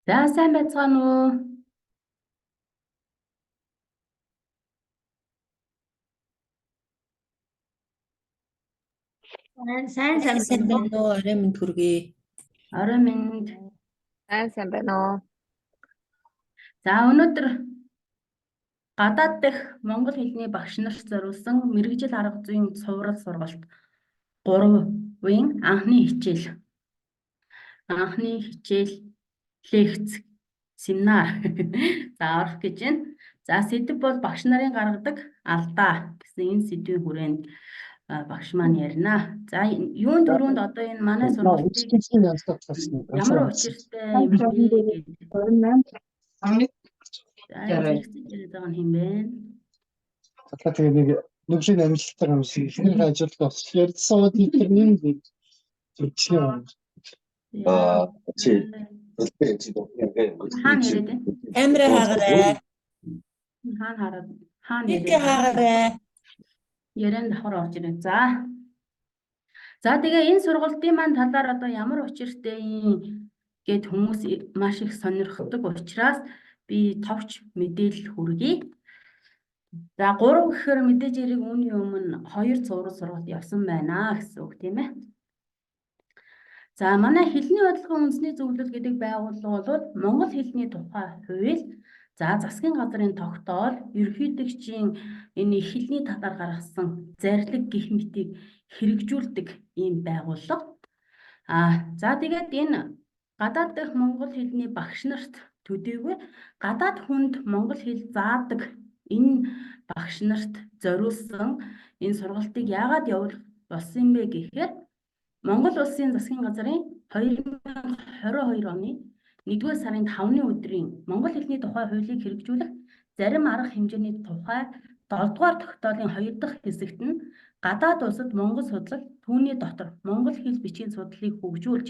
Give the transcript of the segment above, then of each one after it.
За сайн байцгаана уу? Сайн байна уу? Орой минь хүргэе. Орой минь. Сайн байна уу? За өнөөдөр гадаад дахь монгол хэлний багш нарт зориулсан мэргэжил арга зүйн цуврал сургалт 3-ын анхны хичээл лекц семинар за орох гэж байна. За сэдэв бол багш нарын гаргадаг алдаа гэсэн энэ сэдвийн хүрээнд багш маань ярина. За юунд түрүүнд одоо энэ манай сургалтыг ямар учиртай юм бэ гэдэг. За зэрэгцээд байгаа нь хэм бэ? Тэгэхээр нэг нүгшийн амжилттай юм шиг ихний ажилд бас ярьсан тэрний нэг зөвчлөө байна. Чи хаана яриад байна? Амраа хаагараа. Хаана Нэг яриад хаагараа. ярианд давхар орж ирээ. За тэгээ энэ сургалтын маань талаар одоо ямар учиртай юм гэд хүмүүс маш их сонирхдаг учраас би товч мэдээлэл хүргэе. За 3 гэхээр мэдээж хэрэг үүний өмнө 2 цуврал сургалт явсан байна гэсэн үг тийм ээ. За манай хэлний бодлогын үндэсний зөвлөл гэдэг байгууллага бол монгол хэлний тухай хууль, за засгийн газрын тогтоол, ерөнхийлөгчийн энэ их хэлний талаар гаргасан зарлиг гэх мэтийг хэрэгжүүлдэг ийм байгууллага. За тэгээд энэ гадаад дахь монгол хэлний багш нарт төдийгүй гадаад хүнд монгол хэл заадаг энэ багш нарт зориулсан энэ сургалтыг яагаад явуулах болсон юм бэ гэхээр Монгол Улсын засгийн газрын 2022 оны 1-р сарын 5-ны өдрийн монгол хэлний тухай хуулийг хэрэгжүүлэх зарим арга хэмжээний тухай 7-р тогтоолын 2 дахь хэсэгт нь гадаад улсад монгол судлал түүний дотор монгол хэл бичгийн судлалыг хөгжүүлж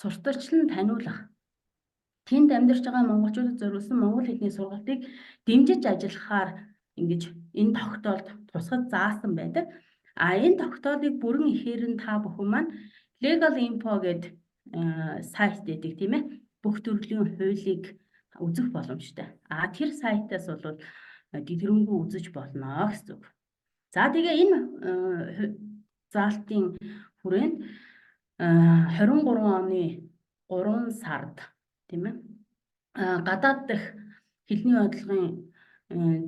сурталчлан таниулах тэнд амьдарч байгаа монголчуудад зориулсан монгол хэлний сургалтыг дэмжиж ажиллахаар ингэж энэ тогтоолд тусгаж заасан байдаг. Энэ тогтоолыг бүрэн ихээр нь та бүхэн маань Legal Info гэдэг сайт гэдэг тийм ээ. Бүх төрлийн хуулийг үзэх боломжтой. Тэр сайтаас бол дэлгэрэнгүй үзэж болно гэсэн үг. За тэгээ энэ заалтын хүрээнд 23 оны 3 сард тийм ээ. Гадаад дахь хэлний бодлогын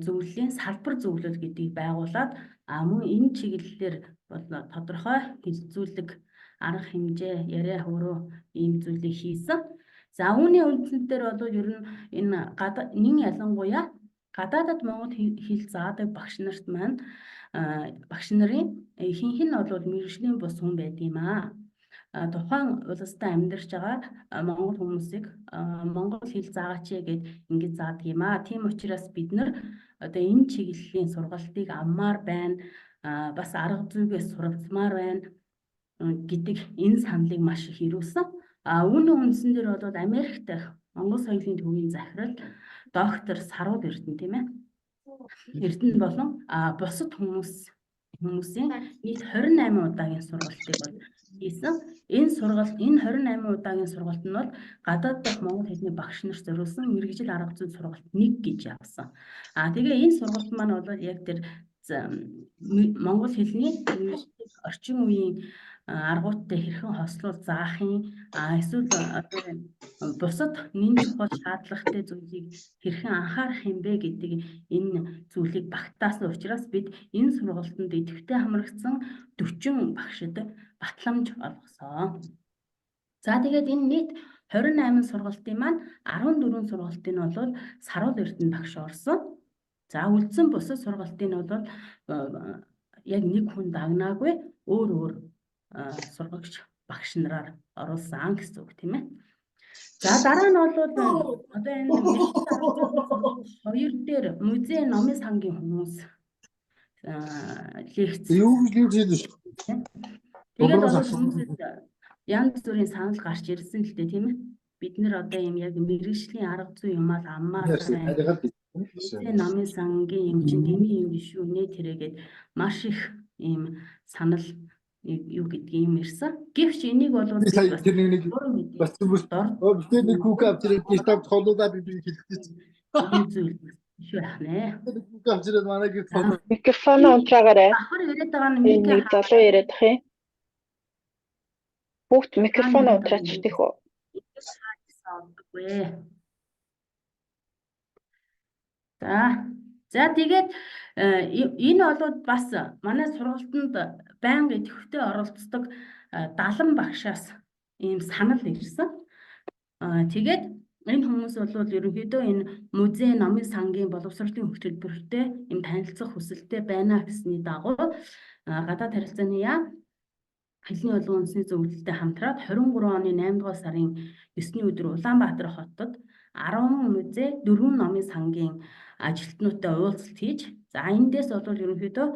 зөвлөлийн салбар зөвлөл гэдгийг байгуулад мөн энэ чиглэлээр бол тодорхой хэлцүүлэг арга хэмжээ яриа хөрөө ийм зүйлийг хийсэн. За үүний үндсээр бол ер нь энэ нин ялангуяа гадаадд монгол хэл заадаг багш нарт маань багш нарын ихэнх нь бол мэргэжлийн бус хүн байд юм тухайн улстай амьдарч байгаа монгол хүмүүсийг монгол хэл заагаач гэд ингэж заадаг юм Тийм учраас бид нар одоо энэ чиглэлийн сургалтыг авмаар байна. Бас арга зүйгээ суралцмаар байна гэдэг энэ саналыг маш их ирүүлсэн. Үүний үндсэн дээр бол Америк дахь Монгол соёлын төвийн захирал доктор Сарууд Эрдэнэ тийм ээ. Эрдэнэ болон бусад хүмүүсийн нийт 28 удаагийн сургалтыг бол хийсэн. Энэ 28 удаагийн сургалт нь бол гадаад дахь монгол хэлний багш нарт зориулсан мэргэжил арга зүйн сургалт 1 гэж явсан. Тэгээ энэ сургалт маань бол яг тэр монгол хэлний орчин үеийн аргуудтай хэрхэн хослол заахын эсвэл бусад нэн чухал шаардлагатай зүйлийг хэрхэн анхаарах юм бэ гэдэг энэ зүйлийг багтаасан учраас бид энэ сургалтанд идэвхтэй хамрагдсан 40 багшид батламж олгосон. За тэгээд энэ нийт 28 сургалтын маань 14 сургалтын нь бол Сарууд Эрдэнэ багш орсон. За үлдсэн бусад сургалтын нь бол яг нэг хүн дагнаагүй өөр сургагч багш нараар оруулсан гэсэн үг тийм ээ. За дараа нь бол одоо энэ 2 дээр музей номын сангийн хүмүүс лекц Юу гэж хэлж тэгээд хүмүүсээс янз бүрийн санал гарч ирсэн л дээ тийм ээ. Бид нэр одоо юм яг мэргэжлийн арга зүй юмаа аммаар музей номын сангийн юм чинь дэмий юм биш үү нэ тэрэгээд маш их ийм санал юу гэдгийг юм ирсэн. Гэвч энийг бол Би бид сая бас тэр нэг буруу мэдээ бас хүмүүс дор би нэг хүүк авчираад гэртээ холуудаа би хэлчихсэн. энэ зүйл биш байх нэ. Нэг хүүк авчираад манай гэрт холоо. Микрофон унтраагаарай. Давхар яриад байгаа нь Нэг микро залуу яриад ах юм. Бүгд микрофон унтраачихдаг уу? хаагдаггүй. За тэгээд энэ болоод бас манай сургалтанд байнга идэвхтэй оролцдог 70 багшаас ийм санал ирсэн. Тэгээд энэ хүмүүс бол ерөнхийдөө энэ музей номын сангийн боловсролын хөтөлбөртэй ийм танилцах хүсэлтэй байна гэсний дагуу гадаад харилцааны яам хэлний болгон үндэсний зөвлөлтөд хамтраад 23 оны 8 дугаар сарын 9-ний өдөр Улаанбаатар хотод 10 музей 4 номын сангийн ажилтнуудтай уулзалт хийж за эндээс бол ерөнхийдөө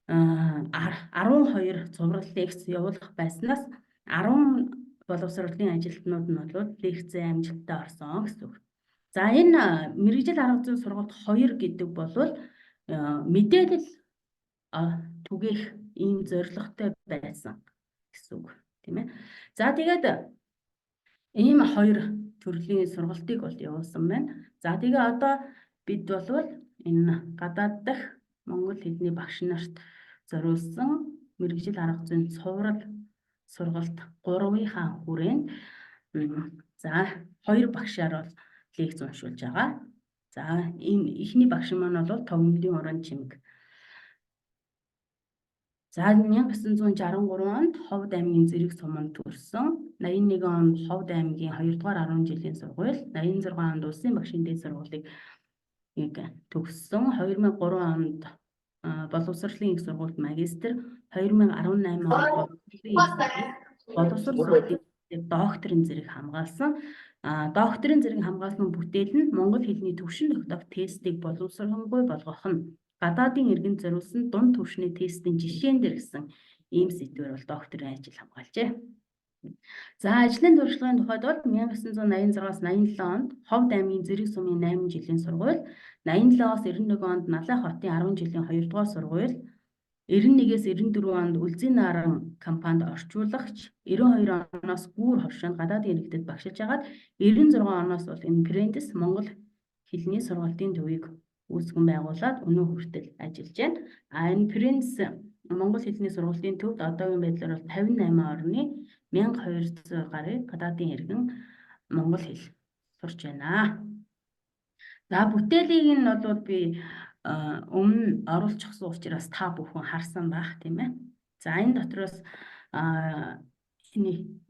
12 цуврал лекц явуулах байснаас 10 боловсролын ажилтнууд нь бол лекцээ амжилттай орсон гэсэн үг. За энэ мэргэжил арга зүйн сургалт 2 гэдэг бол мэдээлэл түгээх ийм зорилготой байсан гэсэн үг тийм ээ. За тэгээд ийм 2 төрлийн сургалтыг бол явуулсан байна. За тэгээ одоо бид бол энэ гадаад дахь монгол хэлний багш нарт зориулсан мэргэжил арга зүйн цуврал сургалт 3-ийнхаа хүрээнд за 2 багшаар бол лекц уншуулж байгаа. За энэ эхний багш маань бол Товмдын уран чимэг. За 1963 онд Ховд аймгийн Зэрэг суманд төрсөн. 81 онд Ховд аймгийн 2 дугаар 10 жилийн сургууль, 86 онд улсын багшийн дээд сургуулийг төгссөн. 2003 онд боловсролын их сургуульд магистр, 2018 онд боловсрол сургуулийн докторийн зэрэг хамгаалсан. Докторийн зэрэг хамгаалсан бүтээл нь монгол хэлний төвшин тогтоох тестийг боловсруулалтгүй болгох нь гадаадын иргэнд зориулсан дунд түвшний тестийн жишээн дээр гэсэн ийм сэдвээр бол докторийн ажил хамгаалжээ. За ажлын туршлагын тухайд бол 1986-аас 87 онд Ховд аймгийн Зэрэг сумын 8 жилийн сургууль, 87-аас 91 онд Налай хотын 10 жилийн 2 дугаар сургууль, 91-ээс 94 онд Үлзий наран компанид орчуулагч, 92 оноос гүүр хоршоонд гадаадын иргэдэд багшилж агаад 96 оноос бол Импрентис Монгол хэлний сургалтын төвийг үүсгэн байгуулад өнөө хүртэл ажиллаж байна. Энэ Импрентис Монгол хэлний сургалтын төвд одоогийн байдлаар бол 58 орны 1200 гаруй гадаадын иргэн монгол хэл сурч байна. За бүтээлийг нь бол би өмнө оруулчихсан учраас та бүхэн харсан байх тийм ээ. За энэ дотроос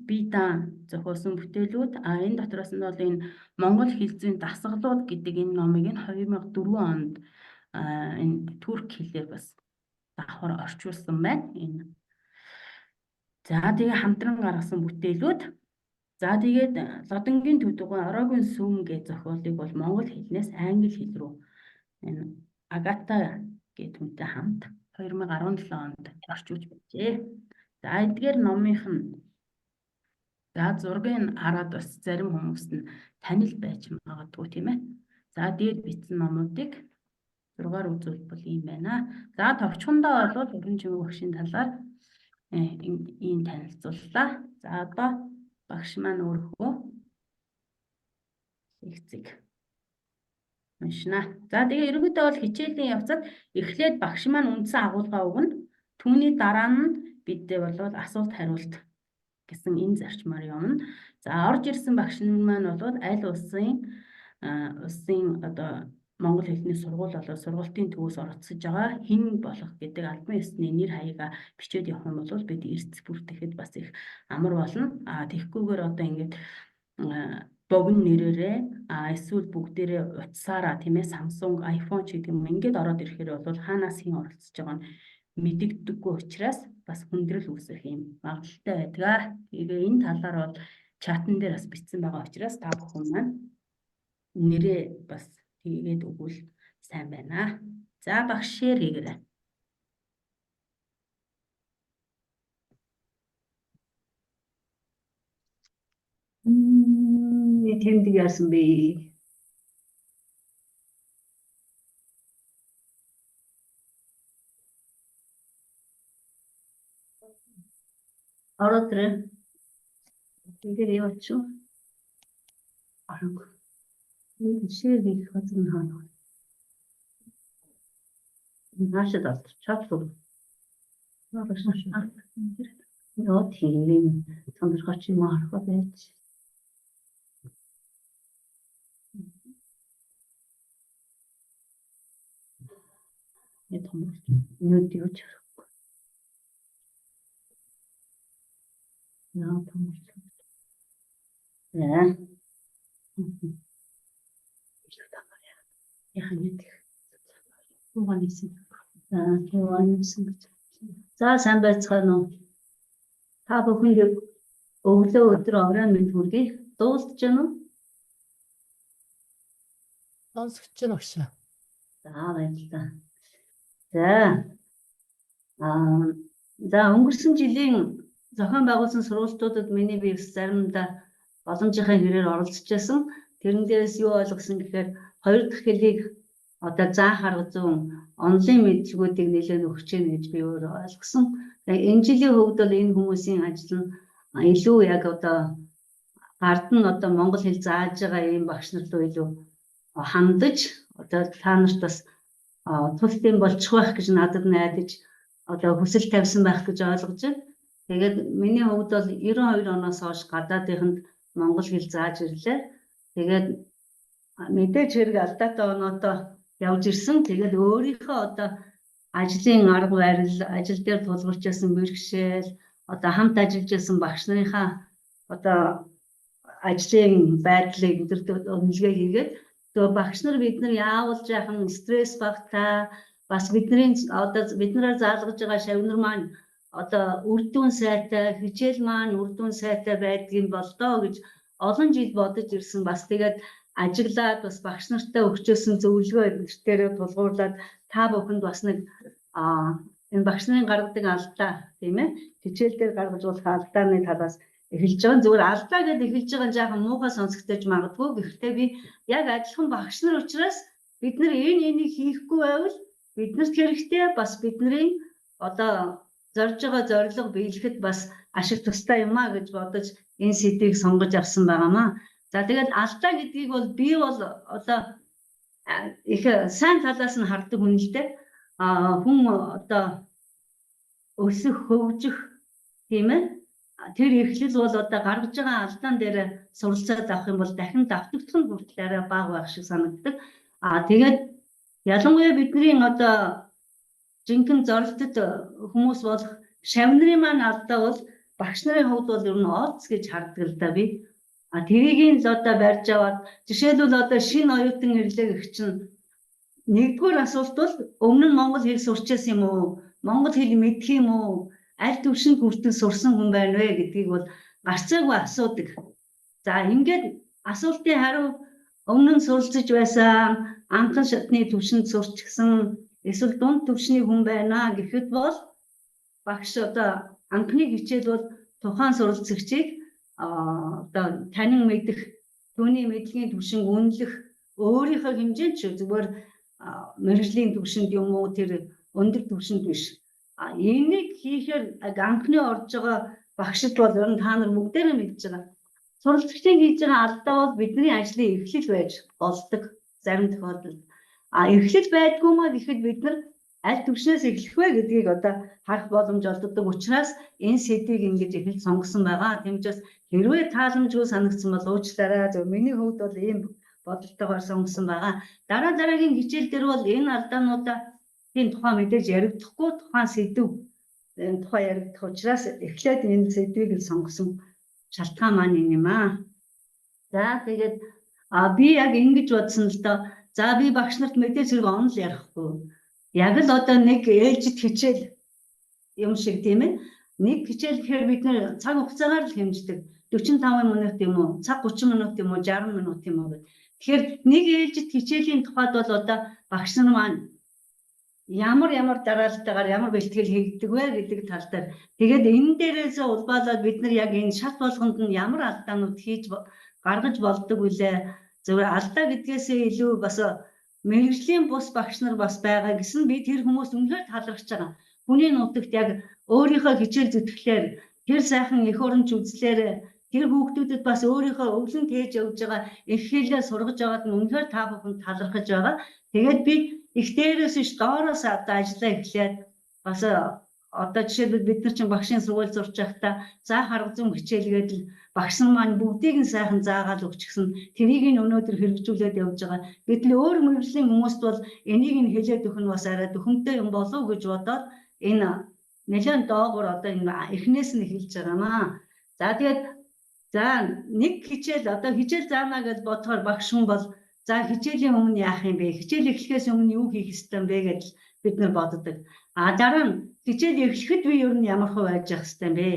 би та зохиосон бүтээлүүд энэ дотроос нь бол энэ Монгол хэл зүйн дасгалууд гэдэг энэ номыг нь 2004 онд энэ турк хэлээр бас давхар орчуулсан байна. Энэ за тэгээ хамтран гаргасан бүтээлүүд. За тэгээд Лодонгийн төдөгөө Орогийн сүм гэж зохиолыг бол монгол хэлнээс англи хэл рүү энэ Агата гэдэг хүнтэй хамт 2017 онд орчуулж байжээ. За эдгээр номынх нь за зургийг хараад бас зарим хүмүүст нь танил байж магадгүй тийм ээ. За дээд бичсэн номуудыг зургаар үзүүлбэл ийм байна. За товчхондоо бол уран чимэг багшийн талаар ийм танилцууллаа. За одоо багш маань өөрөө лекцийг уншина. За тэгээ ерөнхийдөө бол хичээлийн явцад эхлээд багш маань үндсэн агуулга өгнө. Түүний дараа нь бид бол асуулт хариулт гэсэн энэ зарчмаар явна. За орж ирсэн багш маань бол аль улсын одоо монгол хэлний сургууль болоод сургалтын төвөөс оролцож байгаа хэн болох гэдэг албан ёсны нэр хаягаа бичээд явах юм бол бид эрс бүртгэхэд бас их амар болно. Тэгэхгүйгээр одоо ингээд богино нэрээрээ эсвэл бүгдээрээ утсаараа тийм ээ Samsung, iPhone ч гэдэг юм ингээд ороод ирэхээр бол хаанаас хэн оролцож байгаа нь мэдэгддэггүй учраас бас хүндрэл үүсэх юм магадaltaй байдаг. Тэгээ энэ талаар бол чатан дээр бас бичсэн байгаа учраас та бүхэн маань нэрээ бас тэгээд өгвөл сайн байна. За багш шеэр хийгээрэй. Тэмдэг яасан бэ? ороод ирээ. Тэгээд яваач юу? Арга. Энэ шир хийх газар нь хаана вэ? Наашид чатлуу. Яа тийм сонирхож юм арга байж. Я том. Нүд юу ч. Яа том. Яа. Яхан нэг. Уганисэн. Уганисэн. За сайн байцгаана уу? Та бүхэнд өглөө өдөр оройн мэнд хүргэе. Дуусч байна уу? Сонсогч байна багш. За баярлалаа. За өнгөрсөн жилийн зохион байгуулсан сургалтуудад миний би заримдаа боломжийнхаа хэрээр оролцож байсан. Тэрэн дээрээс юу ойлгосон гэхээр хоёр дахь хэлийг одоо заах арга зүйн онлайн мэдлэгүүдийг нэлээд өгч гэнэ гэж би өөрөө ойлгосон. Тэгээ энэ жилийн хувьд бол энэ хүмүүсийн ажил нь илүү яг одоо гард нь одоо монгол хэл зааж байгаа ийм багш нар руу илүү хандаж одоо та нарт бас тусдын болчих байх гэж надад найдаж одоо хүсэл тавьсан байх гэж ойлгож байна. Тэгээд миний хувьд бол 92 оноос хойш гадаадынханд монгол хэл зааж ирлээ. Тэгээд мэдээж хэрэг алдаатай оноотой явж ирсэн. Тэгээд өөрийнхөө одоо ажлын арга барил, ажил дээр тулгарч байсан бэрхшээл, одоо хамт ажиллаж байсан багш нарынхаа одоо ажлын байдлыг үнэлгээ хийгээд тэгээ багш нар бид нар яавал жаахан стресс багтаа бас бидний одоо биднээр заалгаж байгаа шавнар маань одоо үр дүн сайтай, хичээл маань үр дүн сайтай байдгийг болдоо гэж олон жил бодож ирсэн. Бас тэгээд ажиглаад бас багш нартай өгчөөсөн зөвлөгөө эдгээрээ тулгуурлаад та бүхэнд бас нэг энэ багш нарын гаргадаг алдаа тийм ээ хичээл дээр гаргаж болох алдааны талаас эхэлж байгаа. Зүгээр алдаа гэдээ эхэлж байгаа жаахан муухай сонсогдож магадгүй. Гэхдээ би яг адилхан багш нар учраас бид нар энийг хийхгүй байвал биднэрт хэрэгтэй бас бидний одоо зорж байгаа зорилго биелэхэд бас ашиг тустай юм а гэж бодож энэ сэдвийг сонгож авсан байгаамаа. За тэгээд алдаа гэдгийг бол би бол одоо их сайн талаас нь хардаг хүн л дээ. Хүн одоо өсөх, хөгжих тийм ээ. Тэр эхлэл бол одоо гаргаж байгаа алдаан дээр суралцаад авах юм бол дахин давтагдах нь хүртэл арай бага байх шиг санагддаг. Тэгээд ялангуяа бидний одоо жинхэнэ зорилтод хүмүүс болох шавнарын маань алдаа бол багш нарын хувьд бол ер нь олц гэж хардаг л да би. Тэрийг л одоо барьж аваад жишээлбэл одоо шинэ оюутан ирлээ гэх чинь нэгдүгээр асуулт бол өмнө нь монгол хэл сурчсан юм уу? Монгол хэл мэдэх юм уу? Аль төвшөнд хүртэл сурсан хүн байна вэ гэдгийг бол гарцаагүй асуудаг. За ингээд асуултын хариу өмнө нь суралцж байсан анхан шатны төвшөнд сурчсан эсвэл дунд төвшний хүн байна гэхэд бол багш одоо анхны хичээл бол тухайн суралцагчийг одоо танин мэдэх түүний мэдлэгийн түвшинг үнэлэх өөрийнхөө хэмжээнд ч зүгээр мэргэжлийн түвшинд юм уу тэр өндөр түвшинд биш. Энийг хийхээр анхны орж байгаа багшд бол ер нь та нар бүгдээрээ мэдж байгаа. Суралцагчийн хийж байгаа алдаа бол бидний ажлын эхлэл байж болдог зарим тохиолдолд. Эхлэл байдгүй маа гэхэд бид нар аль түвшнээс эхлэх вэ гэдгийг одоо харах боломж олддог учраас энэ сэдвийг ингэж эхэлж сонгосон байгаа. Тэмчээс хэрвээ тааламжгүй санагдсан бол уучлаарай. Зөв миний хувьд бол ийм бодолтойгоор сонгосон байгаа. Дараагийн хичээл дээр бол энэ алдаануудаа тийм тухай мэдээж яригдахгүй тухайн сэдв энэ тухай яригдах учраас эхлээд энэ сэдвийг л сонгосон шалтгаан маань юм аа. За тэгээд би яг ингэж бодсон л доо. За би багш нарт мэдээж хэрэг онл ярихгүй. Яг л одоо нэг ээлжид хичээл юм шиг тийм ээ. Нэг хичээл гэхээр бид нэр цаг хугацаагаар л хэмждэг. 45 минут юм уу? Цаг 30 минут юм уу? 60 минут юм уу? Тэгэхээр нэг ээлжид хичээлийн тухайд бол одоо багш нар маань ямар дараалтайгаар ямар бэлтгэл хийгдэг вэ гэдэг тал дээр тэгээд энэ дээрээс улбаалаад бид нар яг энэ шат болгонд нь ямар алдаанууд хийж гаргаж болдог үлээ. Зөвхөн алдаа гэдгээсээ илүү бас мэргэжлийн бус багш нар бас байгаа гэсэн би тэр хүмүүс үнэхээр талархаж байгаа. хүний нутагт яг өөрийнхөө хичээл зүтгэлээр тэр сайхан эх оронч үзлээр тэр хүүхдүүдэд бас өөрийнхөө өвлөн тээж явж байгаа их хэлээ сургаж байгаад нь үнэхээр та бүхэнд талархаж байгаа. Тэгээд би их дээрээс ш доороос одоо ажиллаа эхлээд бас одоо жишээлбэл бид нар чинь багшийн сургууль сурч байхдаа заах арга зүйн хичээлгээд л багш нар маань бүгдийг нь сайхан заагаад өгчихсөн. Тэрийг нь өнөөдөр хэрэгжүүлээд явж байгаа. Гэтэл өөр мэргэжлийн хүмүүст бол энийг нь хэлээд өгөх нь бас арай дөхөмтэй юм болов уу гэж бодоод энэ нэлээд доогуур одоо энэ эхнээс нь эхэлж байгаамаа. За тэгээд за нэг хичээл одоо хичээл заана гэж бодохоор багш хүн бол за хичээлийн өмнө яах юм бэ? Хичээл эхлэхээс өмнө юу хийх ёстой юм бэ гэж бид нар боддог. Дараа нь хичээл эхлэхэд би ер нь ямар хувь байж явах ёстой юм бэ?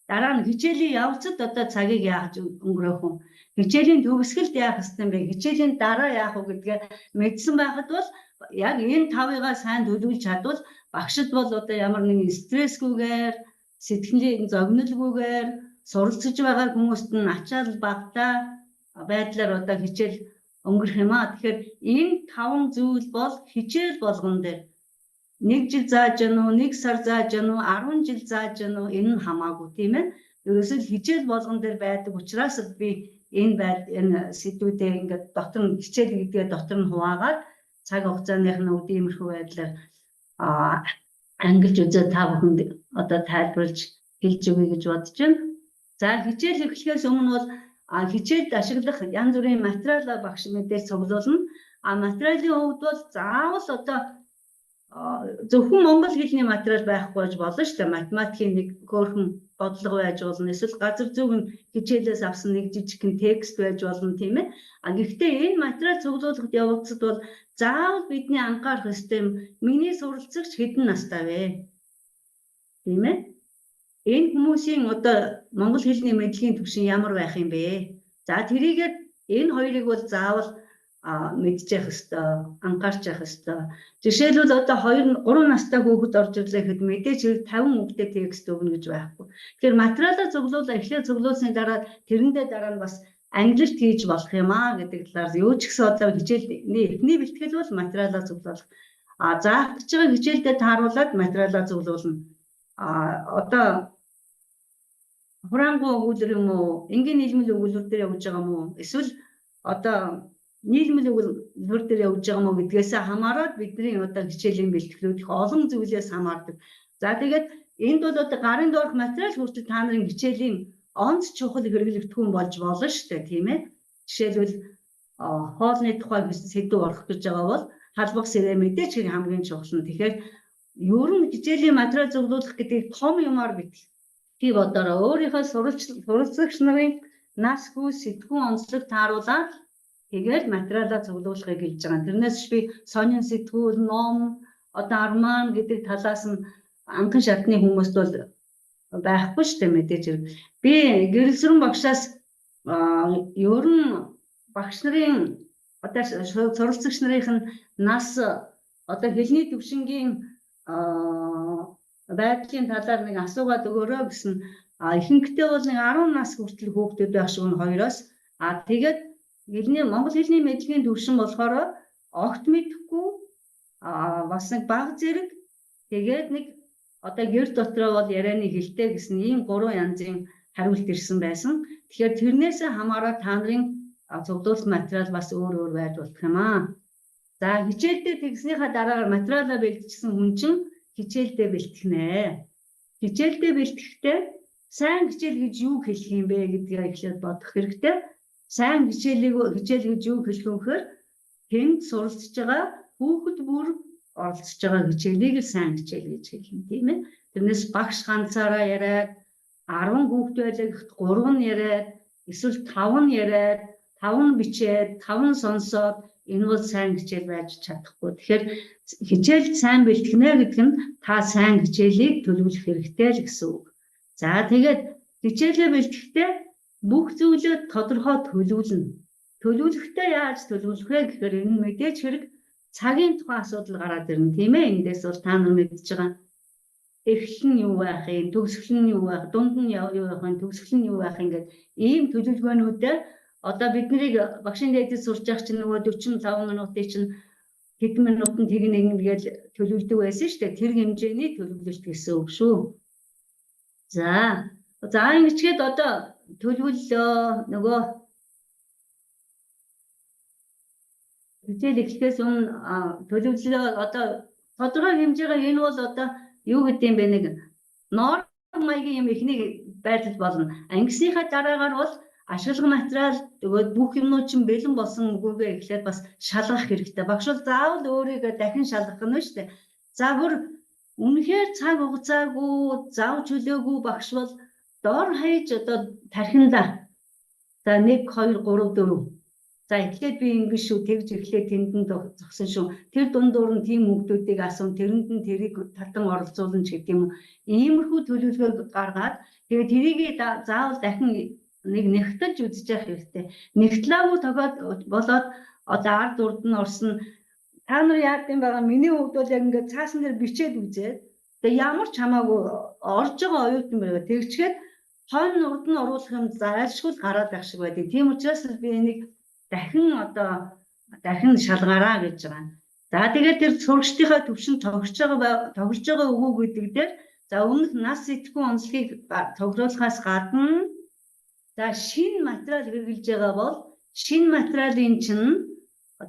Дараа нь хичээлийн явцад одоо цагийг яах өнгөрөөх вэ? Хичээлийн төгсгөлд яах ёстой юм бэ? Хичээлийн дараа яах вэ гэдгээ мэдсэн байхад бол яг энэ тавыгаа сайн төлөвлөж чадвал багшд бол одоо ямар нэгэн стрессгүйгээр, сэтгэлийн зогнолгүйгээр суралцж байгаа хүмүүст нь ачаал багтаа байдлаар одоо хичээл өнгөрөх юм аа. Тэгэхээр энэ 5 зүйл бол хичээл болгон дээр 1 жил зааж гэнэ үү, 1 сар зааж гэнэ үү, 10 жил зааж гэнэ үү, энэ нь хамаагүй тийм ээ. Ерөөсөө хичээл болгон дээр байдаг учраас би энэ сэдвүүдээ ингээд дотор нь хичээл гэдгээ дотор нь хуваагаад цаг хугацааных нь үгүй иймэрхүү байдлаар ангилж үзээ та бүхэнд одоо тайлбарлаж хэлж өгье гэж бодож байна. За хичээл эхлэхээс өмнө бол хичээлд ашиглах янз бүрийн материалаа багш мэдээж цуглуулна. Материалын хувьд бол заавал одоо зөвхөн монгол хэлний материал байхгүй байж болно шүү дээ. Математикийн нэг хөөрхөн бодлого байж болно. Эсвэл газар зүйн хичээлээс авсан нэг жижигхэн текст байж болно тийм ээ. Гэхдээ энэ материал цуглуулахад явагдсад бол заавал бидний анхаарах ёстой юм. Миний суралцагч хэдэн настай вэ? Тийм ээ. Энэ хүмүүсийн одоо монгол хэлний мэдлэгийн түвшин ямар байх юм бэ? За тэрийгээд энэ хоёрыг бол заавал мэдчих ёстой, анхаарч явах ёстой. Жишээлбэл одоо 2-3 настай хүүхэд орж ирлээ гэхэд мэдээж 50 үгтэй текст өгнө гэж байхгүй. Тэгэхээр материалаа цуглуулаа эхлээд цуглуулсны дараа тэрэндээ дараа нь бас англилт хийж болох юм аа гэдэг талаар юу ч гэсэн одоо хичээлний эхний бэлтгэл бол материалаа цуглуулах. Заах гэж байгаа хичээлдээ тааруулаад материалаа цуглуулна. Одоо хураангуй өгүүлбэр юм уу, энгийн нийлмэл өгүүлбэр дээр явж байгаа юм уу? Эсвэл одоо нийлмэл өгүүлбэр дээр явж байгаа юм уу гэдгээс хамаарат бидний одоо хичээлийн бэлтгэлүүд их олон зүйлээс хамаардаг. За тэгээд энд бол одоо гарын доорх материал хүртэл та нарын хичээлийн онц чухал хэрэглэгдэхүүн болж болно шүү дээ, тийм ээ. Жишээлбэл хоолны тухай сэдв орох гэж байгаа бол халбах сэрээ мэдээж хамгийн чухал нь. Тэгэхээр ер нь хичээлийн материал зөвлөх гэдэг том юмар битгий бодороо өөрийнхөө суралцагч нарын нас хүү сэтгүүн онцлог тааруулаад тэгээд материалаа зөвлөхийг хэлж байгаа. Тэрнээс би сонин сэтгүүл, ном, одоо арман гэдэг талаас нь анхан шатны хүмүүст бол байхгүй шүү дээ мэдээж. Би гэрэлсрэн багшаас ер нь багш нарын одоо суралцагч нарын нас одоо хэлний төвшингийн байдлын талаар нэг асуугаад өгөөрэй гэсэн. Ихэнхдээ бол нэг 10 нас хүртэл хүүхдүүд байх шиг нь 2-оос. Тэгээд хэлний монгол хэлний мэдлэгийн төвшин болохоор огт мэдэхгүй бас нэг бага зэрэг тэгээд нэг одоо гэр дотроо бол ярианы хэлтэй гэсэн ийм 3 янзын хариулт ирсэн байсан. Тэгэхээр тэрнээс хамаарат та нарын цуглуулах материал бас өөр байж болох юм аа. За хичээлдээ тэгснийхаа дараагаар материалаа бэлтжсэн хүн чинь хичээлдээ бэлтгэнэ. Хичээлдээ бэлтгэхдээ сайн хичээл гэж юу хэлэх юм бэ гэдгийг эхлээд бодох хэрэгтэй. Сайн хичээл гэж юу хэлэх вэ гэхээр тэнд суралцж байгаа хүүхэд бүр оролцож байгаа хичээлийг л сайн хичээл гэж хэлнэ тийм ээ. Тэрнээс багш ганцаараа яриад 10 хүүхэд байлаа гэхэд 3 нь яриад эсвэл 5 нь яриад 5 нь бичээд 5 нь сонсоод энэ бол сайн хичээл байж чадахгүй. Тэгэхээр хичээл сайн бэлтгэнэ гэдэг нь та сайн хичээлийг төлөвлөх хэрэгтэй л гэсэн үг. За тэгээд хичээлээ бэлтгэхдээ бүх зүйлээ тодорхой төлөвлөнө. Төлөвлөхдөө яаж төлөвлөх вэ гэхээр энэ мэдээж хэрэг цагийн тухай асуудал гараад ирнэ тийм ээ. Эндээс бол та нар мэдж байгаа. Эхлэл нь юу байх юм, төгсгөл нь юу байх, дунд нь юу байх юм, төгсгөл нь юу байх юм гэдэг ийм төлөвлөгөөнүүдээ одоо бид нарыг багшийн дэдэд сурч явах чинь нөгөө 45 минутын чинь хэдэн минутанд тэг нэгэн төлөвлөдөг байсан шүү дээ. Тэр хэмжээний төлөвлөлт гэсэн үг шүү. За ингэчгээд одоо төлөвлөлөө нөгөө хичээл эхлэхээс өмнө төлөвлөлөө одоо тодорхой хэмжээгээр энэ бол одоо юу гэдэг юм бэ, нэг норм маягийн юм ихнийг байдал болно. Ангисныхаа дараагаар бол ашиглах материал тэгээд бүх юмнууд чинь бэлэн болсон үгүйгээ эхлээд бас шалгах хэрэгтэй. Багш бол заавал өөрийгөө дахин шалгах нь шүү дээ. За бүр үнэхээр цаг хугацаагүй зав чөлөөгүй багш бол доор хаяж одоо тархинда за 1 2 3 4 за эхлээд би ингэж шүү тэгж эхлээд тэнд зогсон шүү. Тэр дундуур нь тийм хүмүүсийг асуун тэрэнд нь тэрийг татан оролцуулна ч гэдэг юм. Иймэрхүү төлөвлөгөөг гаргаад тэгээд тэрийг заавал дахин нэг нэгтэлж үзэж явах хэрэгтэй. Нэгтлаагүй болоод одоо ард урд нь орсон. Та нар яа гэм байгаа, миний хувьд бол яг ингээд цаасан дээр бичээд үзээд тэгээ ямар ч хамаагүй орж байгаа оюутан байгаа. Тэгчгээд хойно урд нь оруулах юм зайлшгүй гараад байх шиг байдаг. Тийм учраас би энийг дахин шалгаараа гэж байгаа. За тэгээд тэр сурагчдынхаа төвшин тоглож байгаа өгөө гэдэг дээр за өмнөх нас идэхгүй онцлогийг тохируулахаас гадна за шинэ материал хэрэгжилж байгаа бол шинэ материалын чинь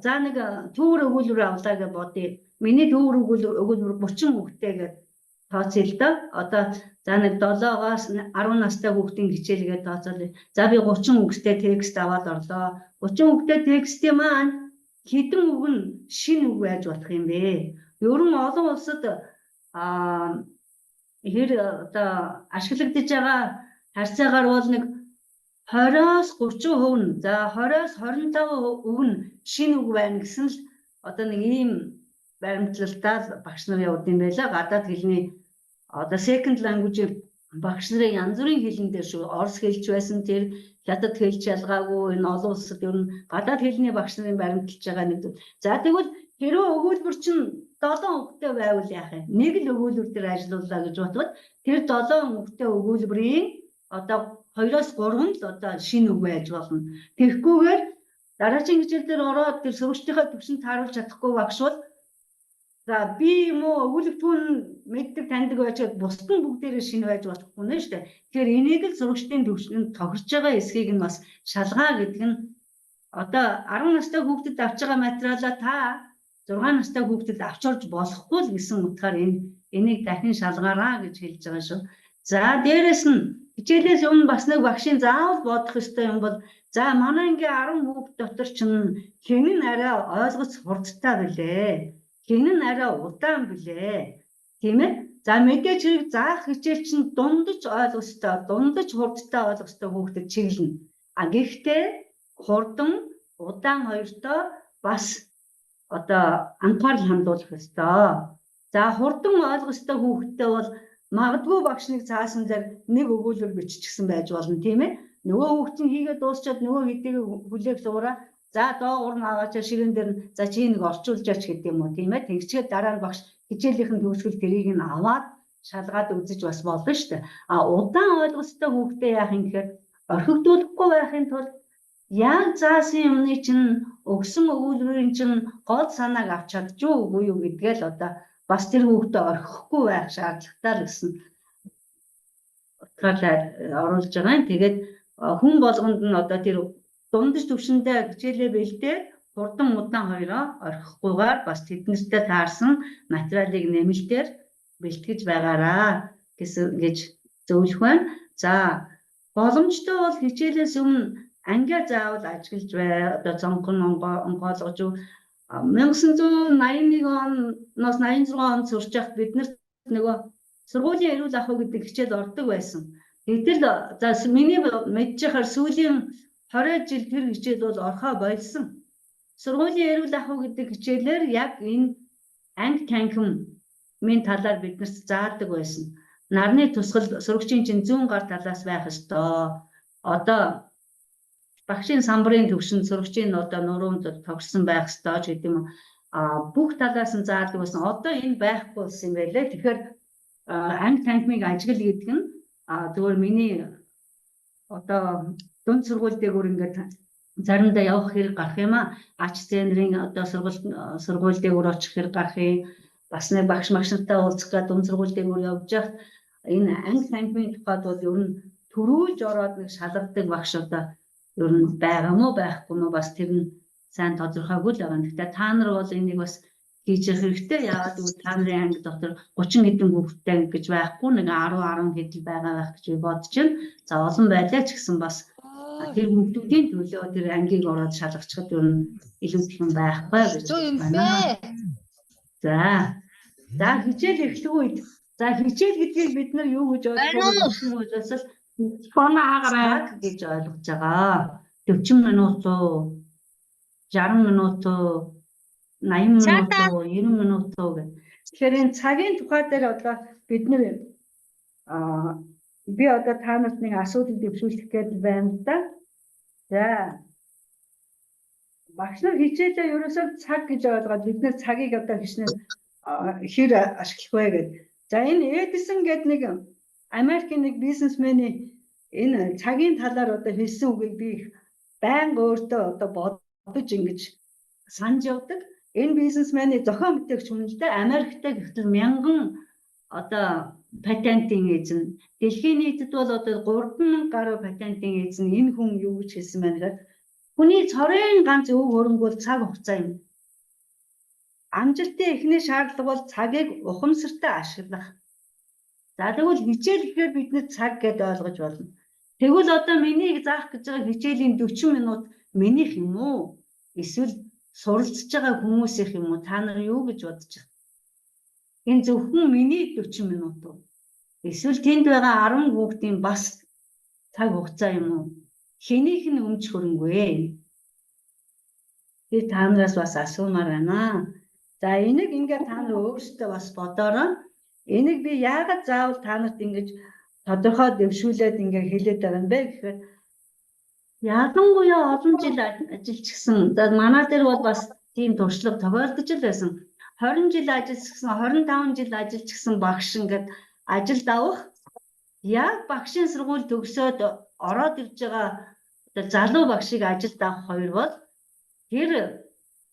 за нэг төвөр өгүүлбэр авлаа гэж бодъё. Миний төвөр өгүүлбэр 30 хүүхдэд гэж тооцъё л доо. Одоо за нэг 7-оос 10 настай хүүхдийн хичээлгээ тооцоолъё. За би 30 хүүхдэд текст аваад орлоо. 30 хүүхдэд текстийн маань хэдэн үг нь шинэ үг байж болох юм бэ? Ерөн олон улсад одоо ашиглагдаж байгаа харьцаагаар бол нэг 20-оос 30% нь за 20-оос 25% үг нь шинэ үг байна гэсэн л одоо нэг ийм баримтлалтаа багш нар явуулд юм байла. Гадаад хэлний одоо second language багш нарын янз бүрийн хэлэн дээр шүү. Орос хэлч байсан, тэр хятад хэлч ялгаагүй, энэ олон улсад ер нь гадаад хэлний багш нарын баримталж байгаа нэг. За тэгвэл хэрвээ өгүүлбэр чинь 7 хүүхдэд байвал яах вэ? Нэг л өгүүлбэр дээр ажиллаулаа гэж бодвол тэр 7 хүүхдэд өгүүлбэрийн одоо 2-оос 3 л одоо шинэ үг байж болно. Тэгэхгүйгээр дараагийн хичээл дээр ороод тэр сурагчдынхаа төвшөнд тааруулж чадахгүй багш бол за би юм уу өгүүлбэртүүн мэддэг таньдаг байчаад бусд нь бүгдээрээ шинэ байж болохгүй нэ шүү дээ. Тэгэхээр энийг л сурагчдын төвшөнд тохирч байгаа эсхийг нь бас шалгаа гэдэг нь одоо 10 настай хүүхдэд авч байгаа материалаа та 6 настай хүүхдэд авч орж болохгүй л гэсэн утгаар энийг дахин шалгаараа гэж хэлж байгаа шүү. За дээрэс нь хичээлээс өмнө бас нэг багшийн заавал бодох ёстой юм бол за манай ингээ 10 хүүхд дотор чинь хэн нь арай ойлгоц хурдтай билээ. Хэн нь арай удаан билээ. Тийм ээ? За мэдээж хэрэг заах хичээл чинь дундаж ойлгостой, дундаж хурдтай ойлгостой хүүхдэд чиглэнэ. Гэхдээ хурдан, удаан хоёртоо бас одоо анхаарал хандуулах ёстой. За хурдан ойлгостой хүүхдэд бол магадгүй багш нэг цаасан дээр нэг өгүүлбэр биччихсэн байж болно, тийм ээ? Нөгөө хүүхдийн хийгээд дуусчаад нөгөө хэдийг хүлээх зураа за доогуур нь аваачаа ширээн дээр за чи нэг орчуулжаач гэдэг юм уу, тийм ээ? Тэгчгээд дараа нь багш хичээлийнхэн төгсгөл тэрийг нь аваад шалгаад үзэж бас болно шүү дээ. Удаан ойлгостой хүүхдэд яах юм гэхээр орхигдуулахгүй байхын тулд яг заасан юмны чинь өгсөн өгүүлбэрийн чинь гол санааг авч чадчих үгүй юу гэдгээл одоо бас тэр хүүхдэд орхихгүй байх шаардлагатай л гэсэн утгаараа оруулж байгаа юм. Тэгээд хүн болгонд нь одоо тэр дундаж төвшөндөө хичээлээ бэлдээ хурдан удаан хоёроо орхихгүйгээр бас тэднэртэй таарсан материалыг нэмэлтээр бэлтгэж байгаараа гэж зөвлөх байна. За боломжтой бол хичээлээс өмнө ангиа заавал ажиглаж бай. Одоо цонхон онгойлгож 1981 оноос 86 онд сурч явах биднэрт нөгөө сургуулийн эрүүл ахуй гэдэг хичээл ордог байсан. Гэтэл за миний мэдж байхаар сүүлийн 20 жил тэр хичээл бол орхоо болсон. Сургуулийн эрүүл ахуй гэдэг хичээлээр яг энэ анги танхимын талаар биднэрт заадаг байсан. Нарны тусгал сурагчийн чинь зүүн гар талаас байх ёстой. Одоо багшийн самбарын төвшөнд сурагчийн одоо нуруунд тогтсон байх ёстой ч гэдэг юм. Бүх талаас нь заадаг байсан. Одоо энэ байхгүй болсон юм байлээ. Тэгэхээр анги танхимыг ажиглал гэдэг нь зөвхөн миний одоо дунд сургууль дээгүүр ингээд заримдаа явах хэрэг гарах юм а. АЧ-центрийн одоо сургууль дээгүүр очих хэрэг гарах юм. Бас нэг багш нартай уулзах гэдэг дунд сургууль дээгүүр явж явах энэ анги санхины тухайд бол ер нь төрүүлж ороод нэг шалгадаг багш одоо ер нь байгаа мó байхгүй мó бас тэр нь сайн тодорхойгүй л байгаа. Гэхдээ та нар бол энийг бас хийж явах хэрэгтэй. Яагаад гэвэл та нарын анги дотор 30 хэдэн хүүхэдтэй гэж байхгүй нэг 10 хэдэн байгаа байх гэж би бодож байна. За олон байлаа ч гэсэн бас тэр хүүхдүүдийн төлөө тэр ангийг ороод шалгачихад ер нь илүү их юм байхгүй гэж байна. За хичээл эхлэх үед хичээл гэдгийг бид нар юу гэж ойлгох вэ гэж ойлгож байгаа. 40 минут уу 60 минут уу 80 минут уу 90 минут уу гэх. Тэгэхээр энэ цагийн тухай дээр одоо бид нэр би одоо та нарт нэг асуудал дэвшүүлэх гээд байна да. За багш нар хичээлээ ерөөсөө цаг гэж ойлгоод бид нэр цагийг одоо хичнээн хэр ашиглах вэ гэдэг. За энэ Эдисон гэдэг нэг Америкийн нэг бизнесмений энэ цагийн талаар одоо хэлсэн үгийг би байнга өөртөө одоо бодож ингэж санаж явдаг. Энэ бизнесмений зохион бүтээгч хүн л дээ Америктэй гэтэл 1000 одоо патентын эзэн. Дэлхийн нийтэд бол одоо 3000 гаруй патентын эзэн. Энэ хүн юу гэж хэлсэн байна гэхээр хүний цорын ганц өв хөрөнгө бол цаг хугацаа юм. Амжилтын эхний шаардлага бол цагийг ухамсартай ашиглах. За тэгвэл хичээл гэхээр бид нэг цаг гэдээ ойлгож болно. Тэгвэл одоо миний заах гэж байгаа хичээлийн 40 минут минийх юм уу? Эсвэл суралцж байгаа хүмүүсийнх юм уу? Та нар юу гэж бодож байна? Энэ зөвхөн миний 40 минут уу? Эсвэл тэнд байгаа 10 хүүхдийн бас цаг хугацаа юм уу? Хэнийх нь өмч хөрөнгө вэ? Би та нараас бас асуумаар байна. За энийг ингээд та нар өөрсдөө бас бодоорой. Энийг би яагаад заавал та нарт ингэж тодорхой дэвшүүлээд ингээ хэлээд байгаа юм бэ гэхээр ялангуяа олон жил ажиллажсэн. За манай дээр бол бас тийм туршлага тохиолдож л байсан. 20 жил ажиллажсэн, 25 жил ажиллажсэн багш ингээд ажилд авах яг багшийн сургууль төгсөөд ороод ирж байгаа одоо залуу багшийг ажилд авах хоёр бол тэр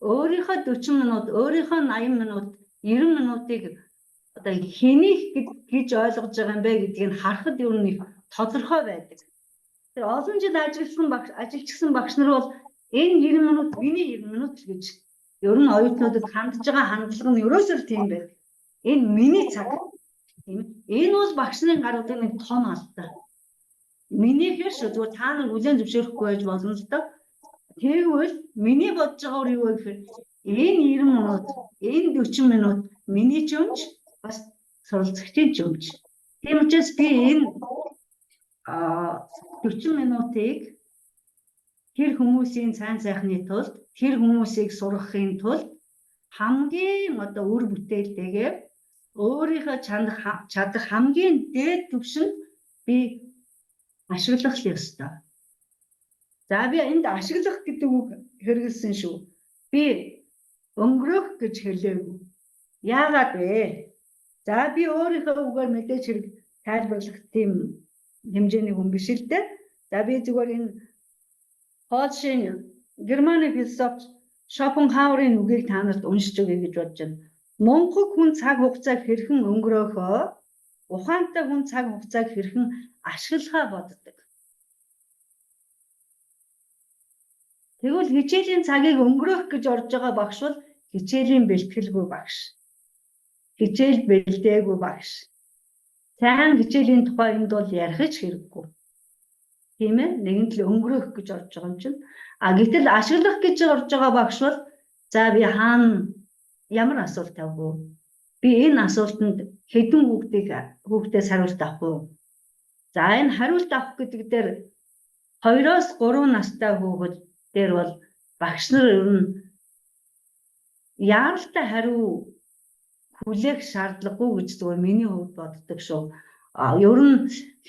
өөрийнхөө 40 минут, өөрийнхөө 80 минут, 90 минутыг одоо хэнийг гэж ойлгож байгаа юм бэ гэдгийг харахад ер нь их тодорхой байдаг. Тэр олон жил ажиллажсэн багш нар бол энэ 90 минут миний 90 минут л гэж ер нь оюутнуудад хандж байгаа хандлага нь ерөөсөө тийм байдаг. Энэ миний цаг. Тийм ээ. Энэ бол багш нарын гаргадаг нэг том алдаа. Минийхэр шүү зүгээр та нар хүлээн зөвшөөрөхгүй байж болно л доо. Тэгвэл миний бодож байгаагаар юу вэ гэхээр энэ 90 минут, энэ 40 минут миний ч өмч бас суралцагчийн ч өмч. Тийм учраас би энэ 40 минутыг тэр хүмүүсийн сайн сайхны тулд, тэр хүмүүсийг сургахын тулд хамгийн одоо үр бүтээлтэйгээр өөрийнхөө чадах хамгийн дээд түвшинд би ашиглах ёстой. За би энд ашиглах гэдэг үг хэрэгэлсэн шүү. Би өнгөрөх гэж хэлээгүй. Яагаад вэ? За би өөрийнхөө үгээр мэдээж хэрэг тайлбарлах тийм хэмжээний хүн биш л дээ. За би зүгээр энэ Польшийн Германы философч Шопенгауэрийн үгийг та нарт уншиж өгье гэж бодож байна. Мунхаг хүн цаг хугацааг хэрхэн өнгөрөөхөө ухаантай хүн цаг хугацааг хэрхэн ашиглахаа боддог. Тэгвэл хичээлийн цагийг өнгөрөөх гэж орж байгаа багш бол хичээлийн бэлтгэлгүй багш. Хичээл бэлдээгүй багш. Сайн хичээлийн тухай энд бол ярих ч хэрэггүй. Тийм ээ? Нэгэнт л өнгөрөөх гэж орж байгаа юм чинь. Гэтэл ашиглах гэж орж байгаа багш бол за би хаана ямар асуулт тавих вэ? Би энэ асуултанд хэдэн хүүхдээс хариулт авах вэ? За энэ хариулт авах гэдэг дээр 2-оос 3 настай хүүхэд дээр бол багш нар ер нь яаралтай хариу хүлээх шаардлагагүй гэж зүгээр миний хувьд боддог шүү. Ер нь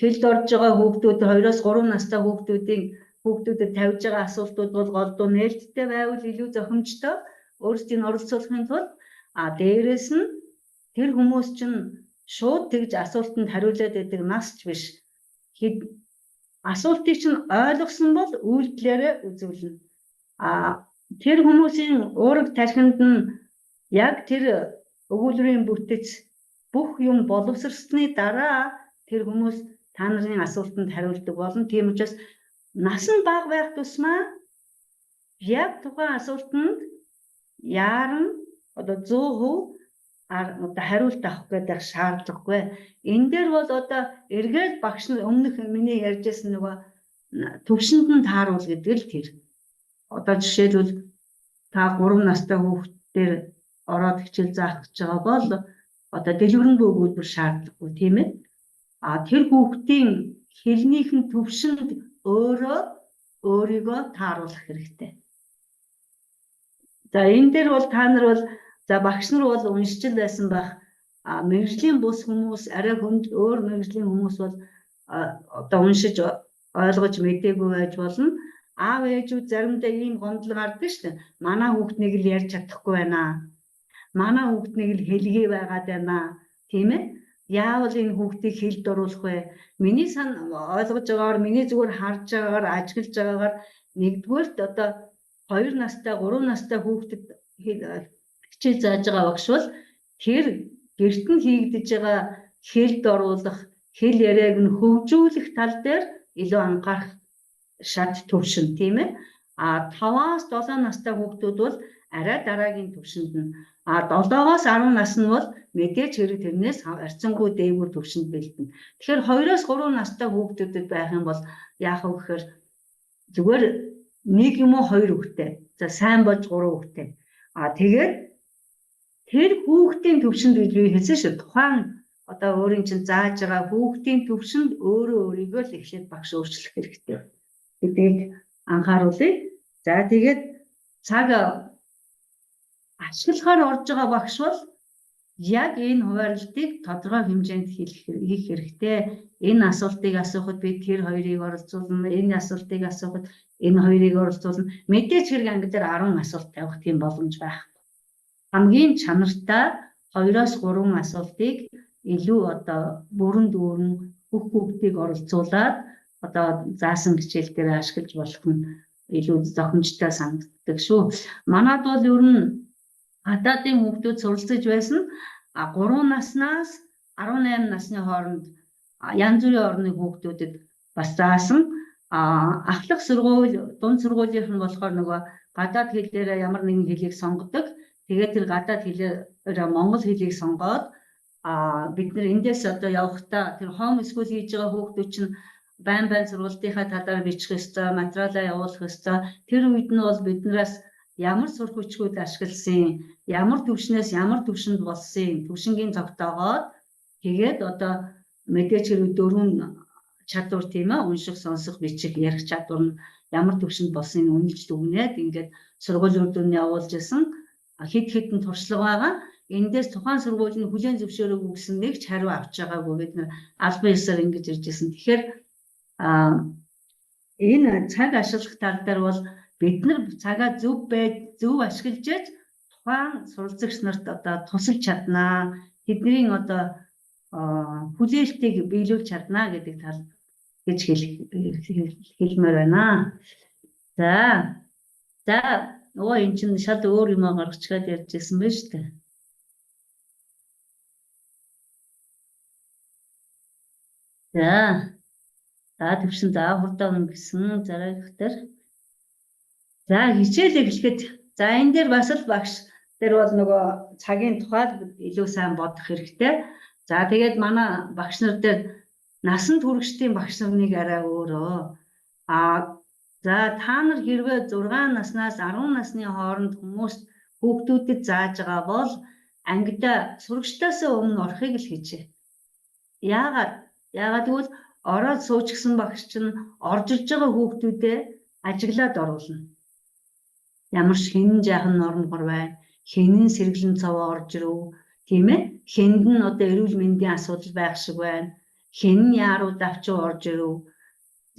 хэлд орж байгаа хүүхдүүд 2-оос 3 настай хүүхдүүдэд тавьж байгаа асуултууд бол голдуу нээлттэй байвал илүү зохимжтой өөрсдийг оролцуулахын тулд дээрэс нь тэр хүмүүс чинь шууд тэгж асуултанд хариулаад байдаг нас ч биш. асуултыг чинь ойлгосон бол үйлдэлээрээ үзүүлнэ. Тэр хүмүүсийн уурэг тархинд нь яг тэр өгүүлбэрийн бүтэц бүх юм боловсрсны дараа тэр хүмүүс та нарын асуултанд хариулдаг болно. Тийм учраас насан бага байх тусмаа яг тухайн асуултанд яаран одоо 100% хариулт авах гэдэг шаардлагагүй. Энэ дээр бол одоо эргээд багш нар өмнөх миний ярьжсэн нөгөө төвшөнд нь тааруул гэдэг л тэр. Одоо жишээлбэл та 3 настай хүүхдээр ороод хичээл заах гэж байгаа бол одоо дэлгэрэнгүй өгүүлбэр шаардлагагүй тийм ээ. Тэр хүүхдийн хэлнийхэн төвшөнд өөрийгөө тааруулах хэрэгтэй. За энэ дээр бол та нар бол за багш нар бол уншиж байсан байх. Мэргэжлийн бус хүмүүс арай өөр мэргэжлийн хүмүүс бол одоо уншиж ойлгож мэдээгүй байж болно. Аав ээжүүд заримдаа ийм гомдол гардаг шүү дээ. Манай хүүхднийг л ярьж чадахгүй байна. Манай хүүхднийг л хэлгээ байгаад байна. Тийм ээ? Яавал энэ хүүхдийг хэлд оруулах вэ? Миний ойлгож байгаагаар, миний зүгээр харж байгаагаар, ажиглаж байгаагаар нэгдүгээрт одоо 2 настай, 3 настай хүүхдэд хичээл зааж байгаа багш бол тэр гэрт нь хийгдэж байгаа хэлд оруулах, хэл яриаг нь хөгжүүлэх тал дээр илүү анхаарах шат төвшин тийм ээ. 5-аас 7 настай хүүхдүүд бол арай дараагийн төвшөнд нь 7-оос 10 нас нь бол мэдээж хэрэг тэрнээс арцсангүй дээгүүр төвшөнд бэлдэнэ. Тэгэхээр 2-оос 3 настай хүүхдүүдэд байх юм бол яах вэ гэхээр зүгээр 1 юм уу 2 хүүхдээ. За сайн болж 3 хүүхдээ. Тэгээд тэр хүүхдийн төвшөнд гэж би хэлсэн шүү. Тухайн одоо өөрийн чинь зааж байгаа хүүхдийн төвшөнд өөрийгөө л эхлээд багш өөрчлөх хэрэгтэй. Гэдгийг анхааруулъя. За тэгээд цаг ашиглахаар орж байгаа багш бол яг энэ хуваарлтыг тодорхой хэмжээнд хийх хэрэгтэй. Энэ асуултыг асуухад би тэр хоёрыг оролцуулна, энэ асуултыг асуухад энэ хоёрыг оролцуулна. Мэдээж хэрэг анги дээр 10 асуулт тавих тийм боломж байх. Хамгийн чанартай 2-оос 3 асуултыг илүү одоо бүрэн дүүрэн бүх хүүхдийг оролцуулаад одоо заасан хичээл дээр ашиглаж болох нь илүү зохимжтой санагддаг шүү. Манайд бол ер нь гадаадын хүүхдүүд суралцж байсан 3 наснаас 18 насны хооронд янз бүрийн орны хүүхдүүдэд бас заасан. Ахлах сургууль, дунд сургуулийнх нь болохоор нөгөө гадаад хэлээр ямар нэгэн хэлийг сонгодог. Тэгээд тэр гадаад хэлээр монгол хэлийг сонгоод бид нар эндээс одоо явахдаа тэр home school хийж байгаа хүүхдүүд чинь байн сургалтынхаа талаар бичих ёстой, материалаа явуулах ёстой. Тэр үед нь бол биднээс ямар сурах хүчгүүд ашигласан, ямар төвшнөөс ямар төвшөнд болсон, төвшингийн тогтоогоод тэгээд одоо мэдээж хэрэг 4 чадвар тийм ээ, унших, сонсох, бичих, ярих чадвар нь ямар төвшөнд болсныг үнэлж дүгнээд ингээд сургууль үр дүнд явуулж исэн хэд хэдэн туршлага байгаа. Эндээс тухайн сургууль нь хүлээн зөвшөөрөөгүй гэсэн нэг ч хариу авч байгаагүй бид нар албан ёсоор ингэж ирж исэн. Тэгэхээр энэ цаг ашиглах тал дээр бол бид нар цагаа зөв ашиглаж тухайн суралцагч нарт одоо тусалж чаднаа. Тэдний одоо хүлээлтийг биелүүлж чаднаа гэдэг тал гэж хэлмээр байна. За нөгөө эн чинь шал өөр юм гаргачихад ярьж ирсэн байна шүү дээ. За төвшин хурдан өнгөрсөн зараагх дээр. За хичээл эхлэхэд за энэ дээр бас л багш дээр бол нөгөө цагийн тухай илүү сайн бодох хэрэгтэй. За тэгээд манай багш нар дээр насан туршидтын багш нарыг арай өөрөө. За та нар хэрвээ 6 наснаас 10 насны хооронд хүүхдүүдэд зааж байгаа бол ангида сурагчдаас өмнө орохыг л хийжээ. Яагаад гэвэл ороод суучсан багш чинь орж ирж байгаа хүүхдүүдээ ажиглаад оруулна. Ямар ч хинэн жаахан нормгор байна, хинэн сэргэлэн цаваа орж ирв, тийм ээ? Хэнд нь одоо эрүүл мэндийн асуудал байх шиг байна. Хинэн яарууд авчиж орж ирв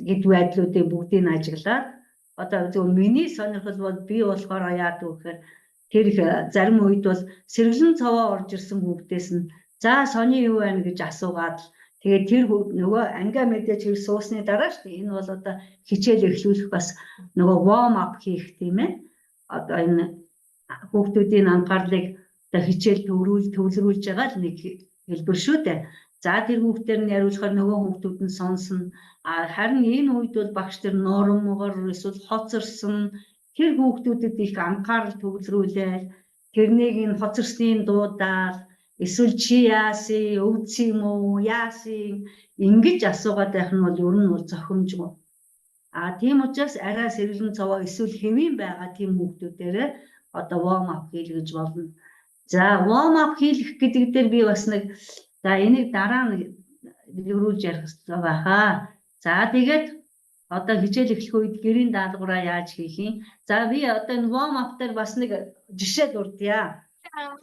гэдэг байдлуудыг бүгдийг нь ажиглаад одоо зөв миний сонирхол бол би болохоор яадаг вэ гэхээр тэр их зарим үед бол сэргэлэн цаваа орж ирсэн хүүхдээс нь за сони юу байна гэж асуугаад Тэгээд тэр нөгөө ангиа мэдээж хэрэг суусны дараа шүү дээ. Энэ бол одоо хичээл эхлүүлэх бас нөгөө warm up хийх тийм ээ. Одоо энэ хүүхдүүдийн анхаарлыг одоо хичээл төвлөрүүлж байгаа л нэг хэлбэр шүү дээ. За тэр хүүхдээр нь яриулахаар нөгөө хүүхдүүд нь сонсно. Харин энэ үед бол багш нар нурамгар эсвэл хоцорсон тэр хүүхдүүдэд их анхаарал төвлөрүүлээл тэрнийг энэ хоцорсныг дуудаал эсвэл чи яасын, өвдсөн юм уу, яасын ингэж асуугаад байх нь бол ер нь бол зохимжгүй. Тийм учраас арай сэргэлэн цаваа эсвэл хэвийн байгаа тийм хүүхдүүдээр одоо warm up хийлгэж болно. За warm up хийх гэдэг дээр би бас нэг за энийг дараа нь дэлгэрүүлж ярих хэрэгтэй байхаа. За тэгээд одоо хичээл эхлэх үед гэрийн даалгавраа яаж хийх юм? За би одоо энэ warm up дээр бас нэг жишээ дурдъя.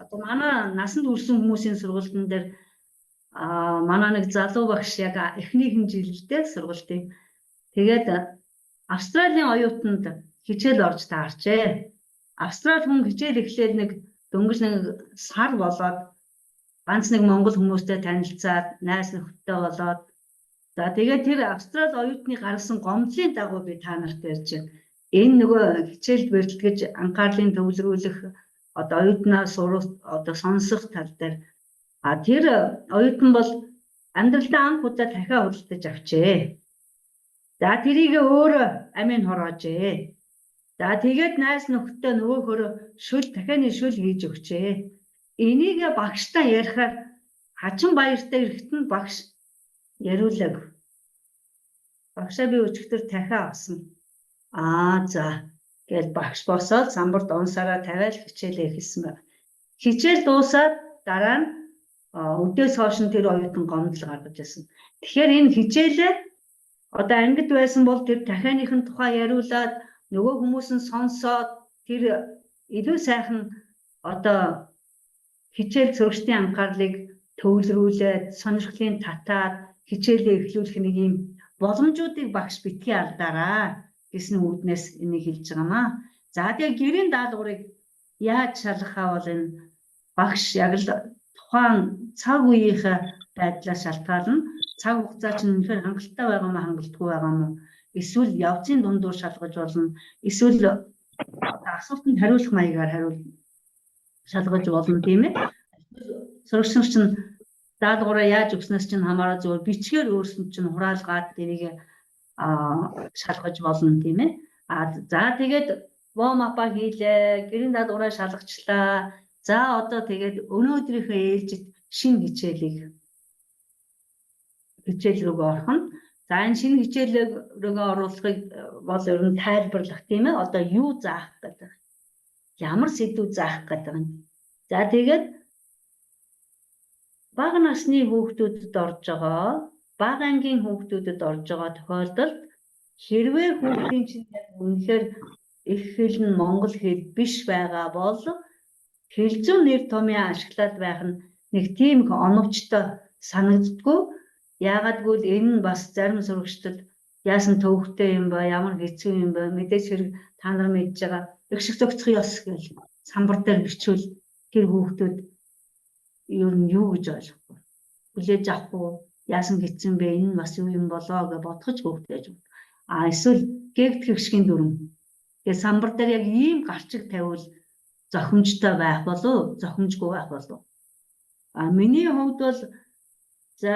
Одоо манай насанд хүрсэн хүмүүсийн сургалтын дээр манай нэг залуу багш яг эхнийхэн жилдээ сургалтыг тэгээд Австралийн оюутанд хичээл орж таарчээ. Австрали хүн хичээл эхлээд нэг дөнгөж нэг сар болоод ганц нэг монгол хүмүүстэй танилцаад найз нөхдөд болоод за тэгээд тэр Австрали оюутны гаргасан гомдлын дагуу би та нарт ярьж байна. Энэ нөгөө хичээлд бэлтгэж анхаарлын төвлөрүүлэх одоо оюутнаа одоо сонсох тал дээр тэр оюутан бол амьдралдаа анх удаа дахиад худалдаж авчээ. За тэрийг өөрөө амийн хороожээ. За тэгээд найз нөхдөд нөгөөхөр дахианы шүл хийж өгчээ. Энийг багштай ярихаар хачин баяртай ирэхэд нь багш яриулаг. Багшаа би өчигдөр дахиад авсан. За гэж багш босоод самбарт онсараа тавиал хичээлээ эхэлсэн байна. Хичээл дуусаад дараа нь өдөөс хойш нь тэр оюутан гомдол гаргаж ирсэн. Тэгэхээр энэ хичээлээ одоо ангид байсан бол тэр дахианыхын тухай яриулаад нөгөө хүмүүс нь сонсоод тэр илүү сайхан одоо хичээл сурагчдын анхаарлыг төвлөрүүлээд сонирхлын татаад хичээлээ эхлүүлэх нэг юм боломжуудыг багш битгий алдаараа гэсэн үүднээс энийг хэлж байгаамаа. За тэгээ гэрийн даалгаврыг яаж шалгахаа бол энэ багш яг л тухайн цаг үеийнхээ байдлаас шалтгаална. Цаг хугацаа чинь үнэхээр хангалттай байгаа мó хангалтгүй байгаа мó эсвэл явцын дундуур шалгаж болно. Эсвэл асуултанд хариулах маягаар шалгаж болно тийм ээ. Сурагч нар чинь даалгавраа яаж өгснөөс чинь хамаараа зөвөр бичгээр өөрсөнд чинь хураалгаад тэрийг шалгаж болно тийм ээ. За тэгээд warm up хийлээ, гэрийн даалгавраа шалгачлаа. За одоо тэгээд өнөөдрийнхөө ээлжид шинэ хичээл рүүгээ орох нь. За энэ шинэ хичээл рүүгээ оруулахыг бол ер нь тайлбарлах тийм ээ. Одоо юу заах гэдэг. Ямар сэдв заах гэдэг нь. За тэгээд бага насны хүүхдүүдэд орж байгаа, бага ангийн хүүхдүүдэд орж байгаа тохиолдолд хэрвээ хүүхдийн чинь үнэхээр их хэл нь монгол хэл биш байгаа бол хэлзүү нэр томьёо ашиглаад байх нь нэг тийм их оновчтой санагддаггүй. Яагаад гэвэл энэ нь бас зарим сурагчдад яасан төвөгтэй юм ба, ямар хэцүү юм ба мэдээж хэрэг та нар мэдж байгаа. Өгших зохицох ёс гэж самбар дээр бичвэл тэр хүүхдүүд ер нь юу гэж ойлгохгүй. Хүлээж авах уу? Яасан хэцүү юм бэ? Энэ бас юу юм болоо гэж бодгож хүүхдээж. Эсвэл гээгдхэгшгийн дүрм. Тэгээ самбар дээр яг ийм гарчиг тавиул зохимжтой байх болов, зохимжгүй байх болов. Миний хувьд бол за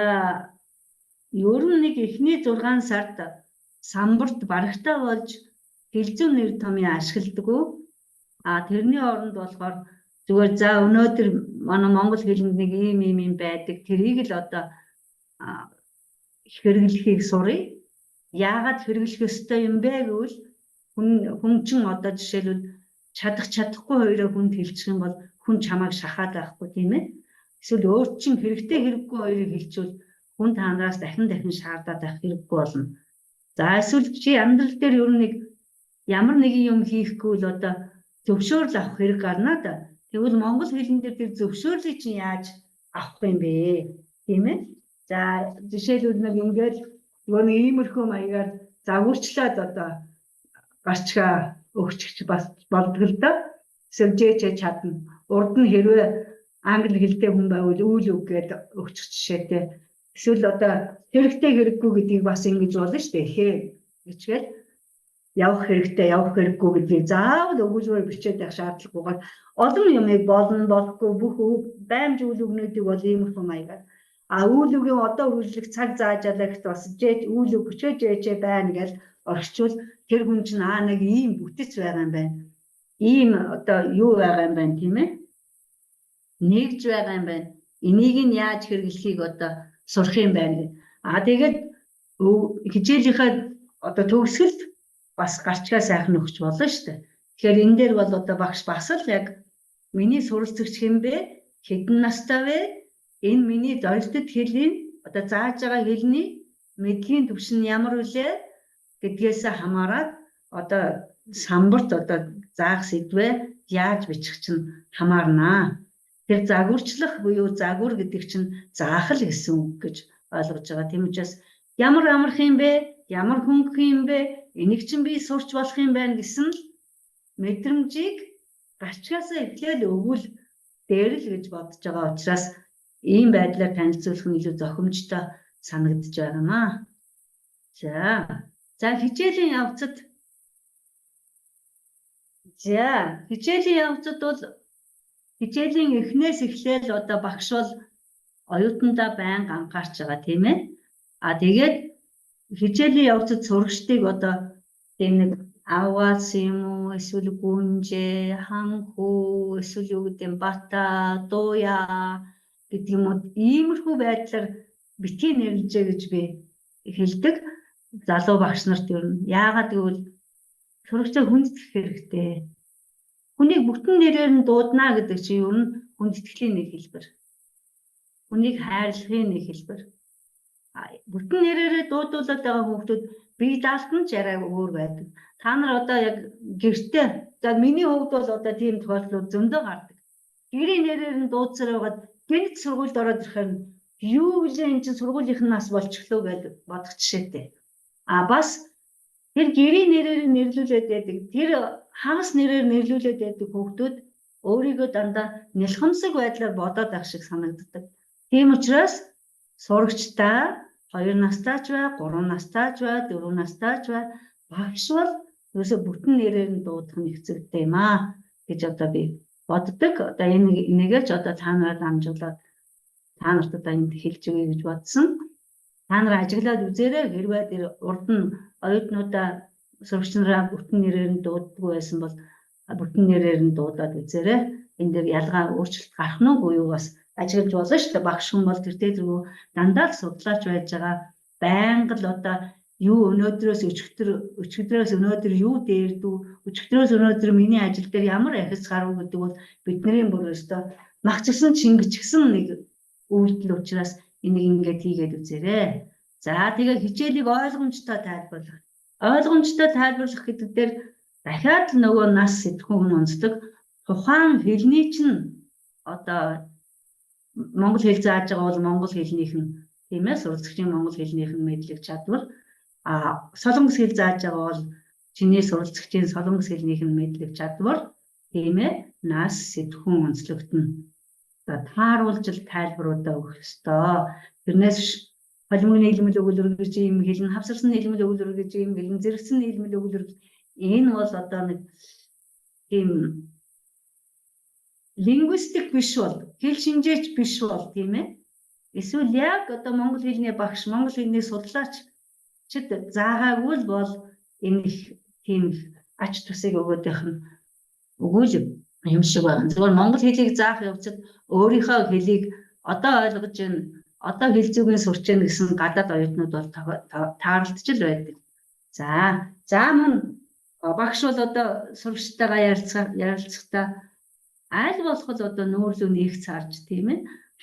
ер нь нэг эхний 6 сард самбарт барагтай болж хэлзүү нэр томьёо ашигладаг. Тэрний оронд болохоор зүгээр за өнөөдөр манай монгол хэлэнд нэг ийм байдаг. Тэрийг л одоо хэрэглэхийг сурыг. Яагаад хэрэглэх ёстой юм бэ гэвэл хүн чинь одоо жишээлбэл чадахгүй хоёроо хүнд хэлчих юм бол хүн чамайг шахаад байхгүй тийм ээ. Эсвэл өөр чинь хэрэгтэй хэрэггүй хоёрыг хэлчихвэл хүн танараас дахин шаардаад байх хэрэггүй болно. За эсвэл чи амьдрал дээр ер нь ямар нэгэн юм хийхгүй л одоо зөвшөөрөл авах хэрэг гарна да. Тэгвэл монгол хэлэн дээр тэр зөвшөөрлийг чинь яаж авах юм бэ? Тийм ээ. За жишээлбэл нэг ингээд нөгөө нэг иймэрхүү маягаар загварчлаад одоо гарчгаа өгчих бас болдог л да. Эсвэл жээч чадна. Урд нь хэрвээ англи хэлтэй хүн байвал үйл үг гээд өгчих жишээтэй. Эсвэл одоо хэрэгтэй хэрэггүй гэдгийг бас ингэж болно шүү дээ. Хээ гэчгээл явах хэрэгтэй, явах хэрэггүй гэдгийг заавал өгүүлбэрээр бичээд байх шаардлагагүйгээр олон юмыг болно, болохгүй бүх баймж үйл өгнүүдийг бол иймэрхүү маягаар үйл үгийн одоо үргэлжлэх цаг заажаад ихт бас үйл үг өчөөж ээжээ байна гэж орхичвол тэр хүн чинь нэг ийм бүтэц байгаа юм байна. Ийм одоо юу байгаа юм байна тийм ээ? Нэгж байгаа юм байна. Энийг нь яаж хэрэглэхийг одоо сурах юм байна. Тэгээд хичээлийнхаа одоо төгсгөлд бас гарчгаа сайхан өгч болно шүү дээ. Тэгэхээр энэ дээр бол одоо багш бас л яг миний суралцагч хэм бэ? Хэдэн настай вэ? Энэ миний зорилттой хэлний одоо зааж байгаа хэлний мэдлийн түвшин ямар вүлээ гэдгээс хамаарат одоо самбарт одоо заах сэдвээ яаж бичих чинь хамаарнаа. Тэр загварчлах буюу загвар гэдэг чинь заах л гэсэн үг гэж ойлгож байгаа. Тийм учраас ямар амарх юм бэ? Ямар хөнгөх юм бэ? Энийг чинь би сурч болох юм байна гэсэн л мэдрэмжийг гарчгаасаа эхлээл өгвөл дээр л гэж бодож байгаа учраас ийм байдлаар танилцуулах нь илүү зохимжтой санагдаж байгаамаа. За хичээлийн явцад бол хичээлийн эхнээс эхлээл одоо багш бол оюутандаа байнга анхаарч байгаа тийм ээ. Тэгээд хичээлийн явцад сурагчдыг одоо тийм нэг аваас юм уу, эсвэл гүнжээ, ханхүү, эсвэл юу гэдэг юм бата, дууя гэдэг юм уу иймэрхүү байдлаар битгий нэрлэжээ гэж би хэлдэг. Залуу багш нарт юу яагаад гэвэл сурагчаа хүндэтгэх хэрэгтэй. Хүнийг бүтэн нэрээр нь дуудана гэдэг чинь юу нь хүндэтгэлийн нэг хэлбэр. Хүнийг хайрлахын нэг хэлбэр. Бүтэн нэрээрээ дуудуулаад байгаа хүүхдүүд бие даалт нь ч арай өөр байдаг. Та нар одоо яг гэртээ за миний хувьд бол одоо тийм тохиолдлууд зөндөө гардаг. Гэрийн нэрээр нь дуудсаар байгаад гэнэт сургуульд ороод ирэхээр юу вэ энэ чинь сургуулийнх нь нас болчихлоо гэж бодох жишээтэй. Бас тэр гэрийн нэрээр нэрлүүлээд байдаг. Тэр хагас нэрээр нэрлүүлээд байдаг хүүхдүүд өөрийгөө дандаа нялхамсаг байдлаар бодоод байх шиг санагддаг. Тийм учраас сурагчдаа 2 настай ч бай, 3 настай ч бай, 4 настай ч бай багш бол ерөөсө бүтэн нэрээр нь дуудах нь хэцүүтэй юм гэж одоо би боддог. Одоо энэгээ ч одоо та нараа дамжуулаад та нарт одоо энд хэлж өгье гэж бодсон. Та нар ажиглаад үзээрэй. Хэрвээ тэр урд нь оюутнуудаа сурагч нараа бүтэн нэрээр нь дууддаг байсан бол бүтэн нэрээр нь дуудаад үзээрэй. Энэ дээр ялгаа өөрчлөлт гарах нь уу юу бас ажиглаж болно шүү дээ. Багш хүн бол тэр дээр дандаа л судлаач байж байгаа. Байнга л одоо юу өнөөдрөөс өчигдрөөс өнөөдөр юу дээрдүү, өчигдрөөс өнөөдөр миний ажил дээр ямар ахис гарав гэдэг бол бидний бүр өстө магцсан чингэчихсэн нэг үйлдэл учраас энийг ингээд хийгээд үзээрэй. За тэгээ хичээлийг ойлгомжтой тайлбарлах. Ойлгомжтой тайлбарлах гэдэг дээр дахиад л нөгөө нас сэтгүүн онцлог тухайн хэлний чинь одоо монгол хэл зааж байгаа бол монгол хэлнийх нь тийм ээ суралцагчийн монгол хэлнийх нь мэдлэг чадвар солонгос хэл зааж байгаа бол чиний суралцагчийн солонгос хэлнийх нь мэдлэг чадвар тийм ээ нас сэтгүүн онцлогдно. Тааруулж тайлбаруудаа өгөх ёстой. Тэрнээс холимог нийлмэл өгүүлбэр гэж юм хэлнэ, хавсарсан нийлмэл өгүүлбэр гэж юм хэлнэ, зэрэгсэн нийлмэл өгүүлбэр. Энэ бол одоо нэг тийм лингвистик биш бол, хэл шинжээч биш бол тийм ээ. Эсвэл яг одоо монгол хэлний багш, монгол хэлний судлаач чид заагаагүй л бол энэ тийм ач тусыг өгөөд байх нь үгүй юм шиг байна. Зөвхөн монгол хэлийг заах явцад өөрийнхөө хэлийг одоо ойлгож байна, одоо хэл зүйн сурч байна гэсэн гадаад оюутнууд бол таарлаж л байдаг. За мөн багш бол одоо сурагчтайгаа ярилцахдаа аль болох л одоо нүүрлүү нэгц харж тийм ээ.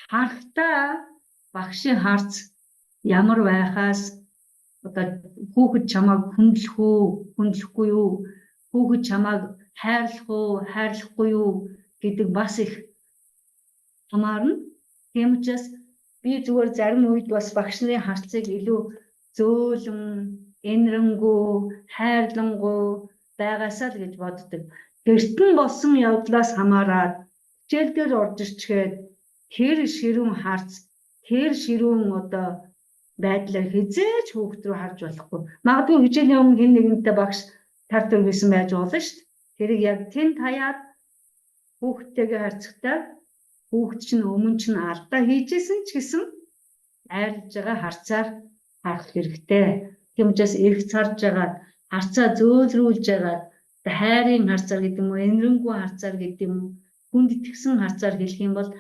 Харахтаа багшийн харц ямар байхаас одоо хүүхэд чамайг хүндлэх үү, хүндлэхгүй юу? Хүүхэд чамайг хайрлах уу, хайрлахгүй юу гэдэг бас их хамаарна. Тийм учраас би зүгээр зарим үед бас багш нарын харцыг илүү зөөлөн, энэрэнгүй, хайрлангуй байгаасаа л гэж боддог. Гэртэн болсон явдлаас хамаараад хичээл дээр орж ирчгээд хэр ширүүн харц тэр ширүүн одоо байдлаар хизээч хүүхд рүү харж болохгүй. Магадгүй хичээлийн өмнө хэн нэгэнтэй багш тар төргийсэн байж болно шүү дээ. Тэрийг яг тэнд хаяад хүүхдтэйгээ харьцахдаа хүүхд чинь өмнө чинь алдаа хийжсэн ч гэсэн айрлаж байгаа харцаар харах хэрэгтэй. Тийм учраас эргэж харж байгаа харцаа зөөлрүүлж байгаа хайрын харцаар гэдэг юм уу, энэрэнгүй харцаар гэдэг юм уу, хүнд итгэсэн харцаар хэлэх юм бол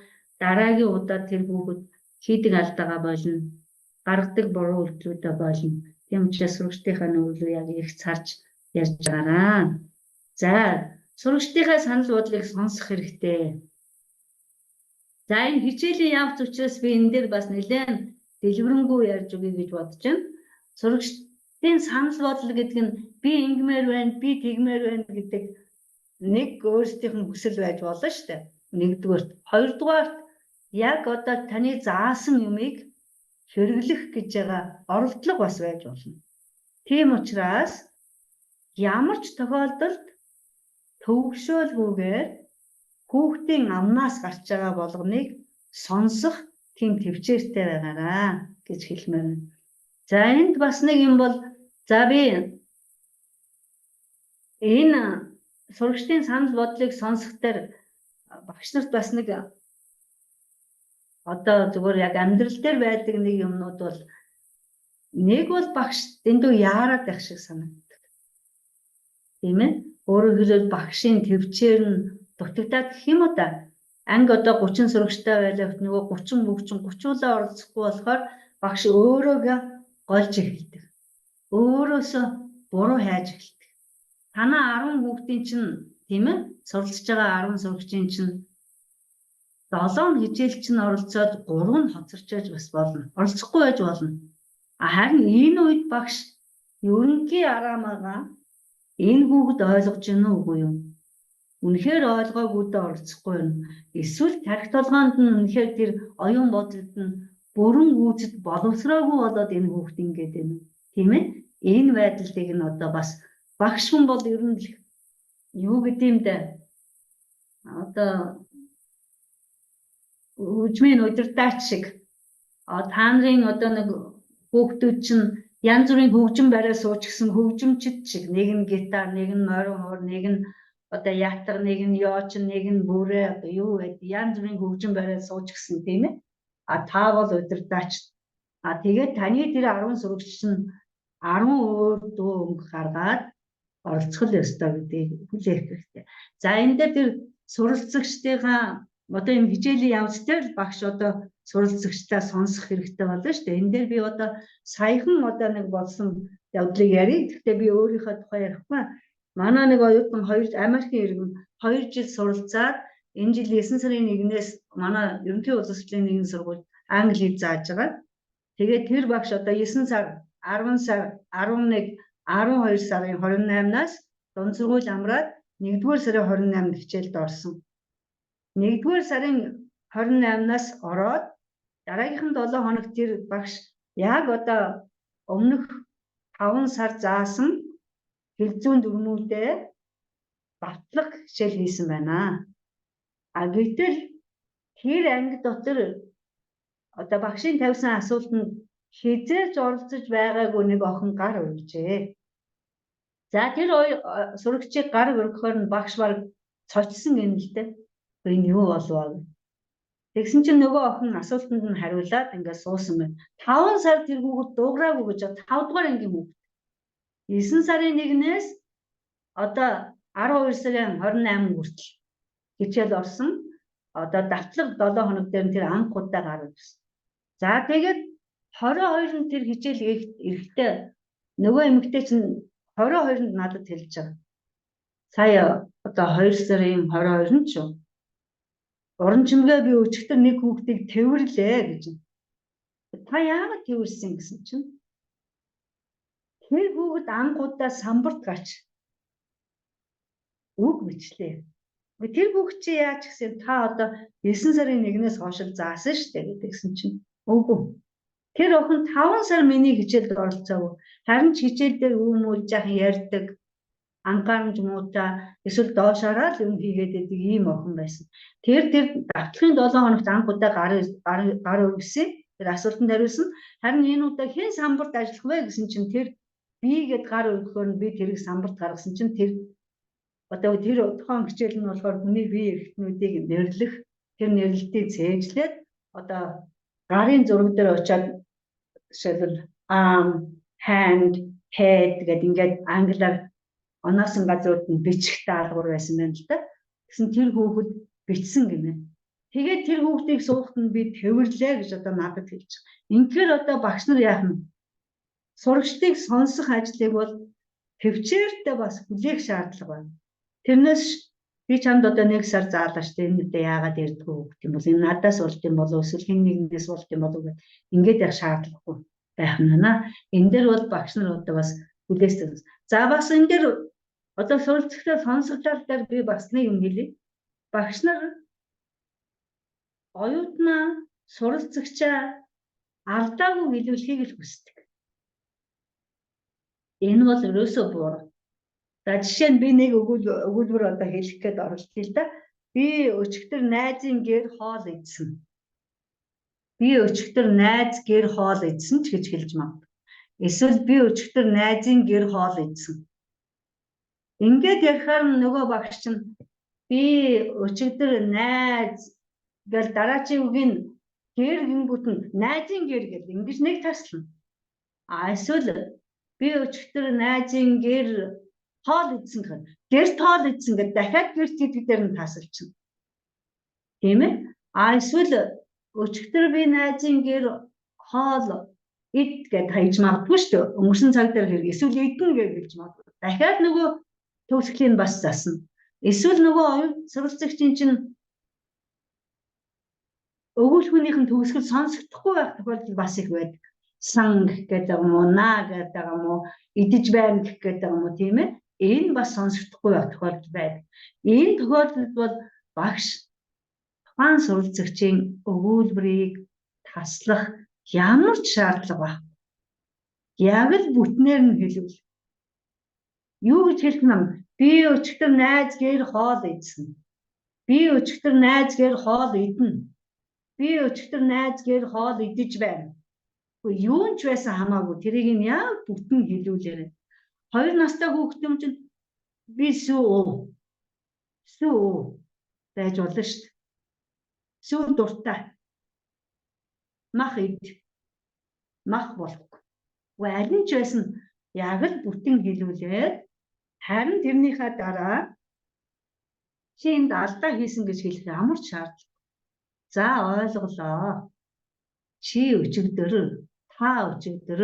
дараагийн удаа тэр хүүхэд хийдэг алдаагаа болно, гаргадаг буруу үйлдэлүүдээ болно. Тийм учраас сурагчдынхаа нөлөө яг эргэж харж ярьж байгаараа. За, сурагчдынхаа санал бодлыг сонсох хэрэгтэй. За, энэ хичээлийн явц учраас би энэ дээр бас нэлээд дэлгэрэнгүй ярьж өгье гэж бодож байна. Сурагчдын санал бодол гэдэг нь би ингэмээр байна, би тэгмээр байна гэдэг нэг өөрсдийнх нь хүсэл байж болно шүү дээ. Нэгдүгээрт, хоёрдугаарт яг одоо таны заасан юмыг хэрэглэх гэж байгаа оролдлого бас байж болно. Тийм учраас ямар ч тохиолдолд төвөгшөөлгүйгээр хүүхдийн амнаас гарч байгаа болгоныг сонсох тийм төвчээртэй байгаараа гэж хэлмээр байна. За, энд бас нэг юм бол за би энэ сурагчдын санал бодлыг сонсохоор багш нарт бас нэг одоо зүгээр яг амьдрал дээр байдаг нэг юмнууд бол нэг бол багш дэндүү яарад байх шиг санагддаг. Тийм ээ? Өөрөөр хэлбэл багшийн төвчээр нь дутагдаад гэх юм уу та. Анги одоо 30 сурагчтай байлаа нөгөө 30-30-30-уулаа оролцохгүй болохоор багш өөрөөгөө гольж эхэлдэг. Өөрөөсөө буруу хайж эхэлдэг. Танаа 10 хүүхдийн чинь тийм ээ суралцж байгаа 10 сурагчийн чинь 7 хичээл чинь оролцоод 3 нь хоцорч байж бас болно. Оролцохгүй байж болно. Харин энэ үед багш ерөнхий араамаагаа энэ хүүхэд ойлгож байна уу үгүй юу? Үнэхээр ойлгоогүйдээ оролцохгүй юм. Эсвэл тархи толгоонд нь үнэхээр тэр оюун бодолд нь бүрэн үүсэт боловсроогүй болоод энэ хүүхэд ингэж байна. Тийм ээ? Энэ байдлыг нь одоо бас багш хүн бол ер нь юу гэдэг юм бэ? Одоо үжмийн удирдаач шиг та нарын одоо нэг хүүхдүүд чинь янз бүрийн хөгжим барай сууч гэсэн хөгжимчд шиг нэг нь гитар, нэг нь морин хуур, нэг нь одоо ятар, нэг нь йоочин, нэг нь бүрээ одоо юу гэдэг янз бүрийн хөгжим барай сууч гэсэн тийм ээ. Та бол удирдаач. Тэгээд таны тэр 10 сурагч чинь 10 өөр дуу өнгө гаргаад оролцох ёстой гэдгийг хүлээх хэрэгтэй. За энэ дээр тэр суралцагчдынхаа одоо энэ хичээлийн явц дээр багш одоо суралцагчдаа сонсох хэрэгтэй болно шүү дээ. Энэ дээр би одоо саяхан одоо нэг болсон явдлыг ярив. Гэхдээ би өөрийнхөө тухай ярихгүй. Манай нэг оюутан Америкийн иргэн 2 жил суралцаад энэ жил 9 сарын 1-ээс манай ерөнхий боловсролын нэгэн сургууль англи хэл зааж байгаа. Тэгээд тэр багш одоо 9 сар, 10 сар, 11, 12 сарын 28-наас дунд сургууль амраад 1-р сарын 28-нд хичээлд орсон. 1-р сарын 28-наас ороод дараагийнхан 7 хоног тэр багш яг одоо өмнөх 5 сар заасан хэлзүүн дүрмүүдээ батлах хичээл хийсэн байна. Гэтэл тэр анги дотор одоо багшийн тавьсан асуултанд хизээж оролцож байгаагүй нэг охин гар урьжээ. За тэр сурагчийг гар ургахоор нь багш баг цочсон юм л дээ. Энэ юу болов? Тэгсэн чинь нөгөө охин асуултанд нь хариулаад ингээд суусан байна. 5 сар тэр хүүхэд дуугараагүй гэж 5 дугаар ангийн хүүхэд. 9 сарын 1-ээс одоо 12 сарын 28 хүртэл хичээл орсон. Одоо давтлага 7 хоног дээр тэр анх удаа гар урьсан. За тэгээд 22-нд тэр хичээл эрэхтэй нөгөө эмэгтэй чинь 22-нд надад хэлж байгаа. Сая одоо 2 сарын 22-нд шүү. Уран чимгээ би өчигдөр нэг хүүхдийг тэрвэрлээ гэж. Та яагаад тэрвэрсэн гэсэн чинь тэр хүүхэд ангуудаа самбарт гарч үг бичлээ. Тэр хүүхэд чи яаж гэсэн та одоо 9 сарын 1-ээс хойш заасан шүү дээ гэдгсэн чинь үгүй. Тэр охин 5 сар миний хичээлд оролцоогүй. Харин ч хичээл дээр үүмүүл жаахан ярьдаг, анхаарамж муутай эсвэл доошаараа л юм хийгээд байдаг ийм охин байсан. Тэр давтлахын 7 хоногт анх удаа гар ургасан. тэр асуултанд хариулсан. Харин энэ удаа хэн самбарт ажиллах вэ гэсэн чинь тэр би гэд гар өргөхөөр нь би тэрийг самбарт гаргасан чинь тэр одоо тэр тухайн хичээл нь болохоор хүний бие эрхтнүүдийг нэрлэх тэр нэрлэлтийг цээжлээд одоо гарын зураг дээр очиад жишээлбэл arm, hand, head гэдэг ингээд англиар оноосон газрууд нь бичих даалгавар байсан байна л да. Гэсэн тэр хүүхэд бичсэн гинэ. Тэгээд тэр хүүхдийг суухт нь би тэрвэрлээ гэж одоо надад хэлж байгаа. Инхээр одоо багш нар яах нь? Сурагчдыг сонсох ажлыг бол төвчээртэй бас хүлээх шаардлага байна. Тэрнээс би чамд одоо 1 сар заалаа штэ энэ үедээ яагаад ярьдгүй гэх юм бол энэ надаас болд юм болов эсвэл хэн нэгнээс болд юм болов гэд ингээд яг шаардлагагүй байх нь байна. Энэ дээр бол багш нар одоо бас хүлээсэн. За бас энэ дээр одоо суралцахтаа сонсогдол дээр би бас нэг юм хэлье. Багш нар оюутнаа суралцагчаа алдаагүй хэлүүлэхийг л хүсдэг. Энэ бол ерөөсөө буруу. За жишээ нь би нэг өгүүлбэр одоо хэлэх гээд оролцъё л да. Би өчигдөр найзын гэр хоол идсэн. Би өчигдөр найз гэр хоол идсэн ч гэж хэлж магадгүй. Эсвэл би өчигдөр найзын гэр хоол идсэн. Ингээд ярихаар нөгөө багш чинь би өчигдөр найз гэл дараачийн үгийн гэр гингүүт нь найзын гэр гэдэг ингэж нэг таслана. Эсвэл би өчигдөр найзын гэр хоол идсэн гэх. Гэрт хоол идсэн гэдэг дахиад гэрт гэдэг дээр нь тасалчихна. Тийм ээ? Эсвэл өчигдөр би найзын гэр хоол ид гэж хайж магадгүй шүү дээ. Өнгөрсөн цаг дээр хэрэг эсвэл идэн гэж хэлж магадгүй. Дахиад нөгөө төгсгөлийн бас засна. Эсвэл нөгөө оюут суралцагчийн чинь өгүүлбэрийнх нь төгсгөл сонсогдохгүй байх тохиолдол бас их байдаг. Сан гэх гэдэг юм уу, наа гэдэг юм уу, идэж байна гэх гэдэг юм уу, тийм ээ? Энэ бас сонсогдохгүй байх тохиолдол байдаг. Энэ тохиолдолд бол багш тухайн суралцагчийн өгүүлбэрийг таслах ямар ч шаардлага байхгүй. Яг л бүтнээр нь хэлвэл. Юу гэж хэлэх юм? Би өчигдөр найз гэр хоол идсэн. Би өчигдөр найз гэр хоол идэнэ. Би өчигдөр найз гэр хоол идэж байна. Юу ч байсан хамаагүй тэрийг нь яг бүтэн хэлүүлээрэй. 2 настай хүүхдтэй чинь би сүү байж болно шүү дээ. Сүү дуртай. Мах ид. Мах болохгүй. Аль нь ч байсан яг л бүтэн хэлүүлээд харин тэрнийхээ дараа чи энд алдаа хийсэн гэж хэлэх ямар ч шаардлага. За ойлголоо. Чи өчигдөр та өчигдөр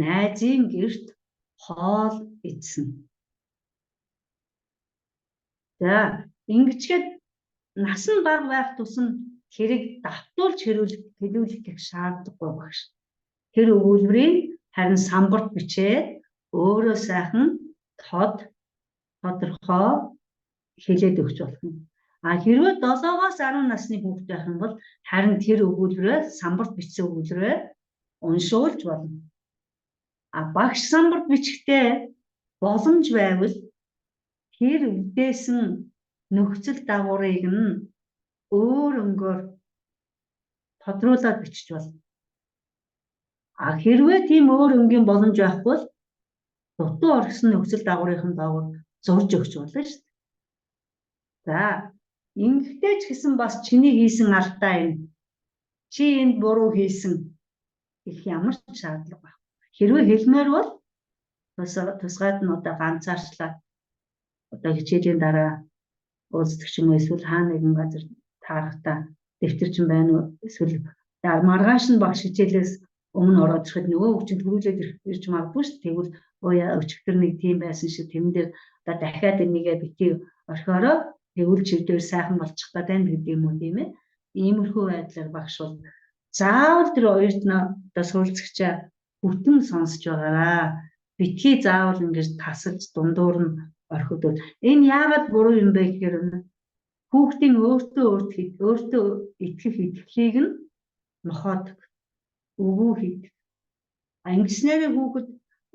найзын гэрт хоол идсэн. За ингэчгээд нас нь бага байх тусам хэрэг давтуулж хэлүүлэх гэх шаардлагагүй багш. Тэр өгүүлбэрийг харин самбарт бичээд өөрөө сайхан тодорхой хэлээд өгч болно. Хэрвээ 7-оос 10 насны хүүхэд байх юм бол харин тэр өгүүлбэрээ самбарт бичсэн өгүүлбэрээ уншуулж болно. Багш самбарт бичихтэй боломж байвал тэр үдээсэн нөхцөл дагаврыг нь өөр өнгөөр тодруулаад бичиж болно. Хэрвээ тийм өөр өнгийн боломж байхгүй бол дутуу орсон нөхцөл дагаврын дагавар зурж өгч болно шүү дээ. За ингэхдээ ч гэсэн бас чиний хийсэн алдаа юм. Чи энд буруу хийсэн гэх ямар ч шаардлага байхгүй. Хэрвээ хэлмээр бол тусгаад нь одоо ганцаарчлаад одоо хичээлийн дараа уулздаг юм эсвэл хаа нэгэн газар таарахтаа дэвтэрчин байна уу эсвэл маргааш нь багш хичээлээс өмнө ороод ирэхэд нөгөө хүчинд хөрүүлээд ирж магадгүй шүү. Тэгвэл өчигдөр нэг тийм байсан шиг тэрэн дээр одоо дахиад энийгээ битгий орхиороо тэгвэл чивдээр сайхан болчих та тань гэдэг юм уу, тийм ээ? Иймэрхүү байдлаар багш бол заавал тэр оюутнаа одоо суралцагчаа бүтэн сонсож байгаараа. Битгий заавал ингэж тасалж дундуур нь орхидвол энэ яагаад буруу юм бэ гэхээр хүүхдийн өөртөө итгэх итгэлийг нь нохоодог. Өвөө хийдэг. Ингэснээр хүүхэд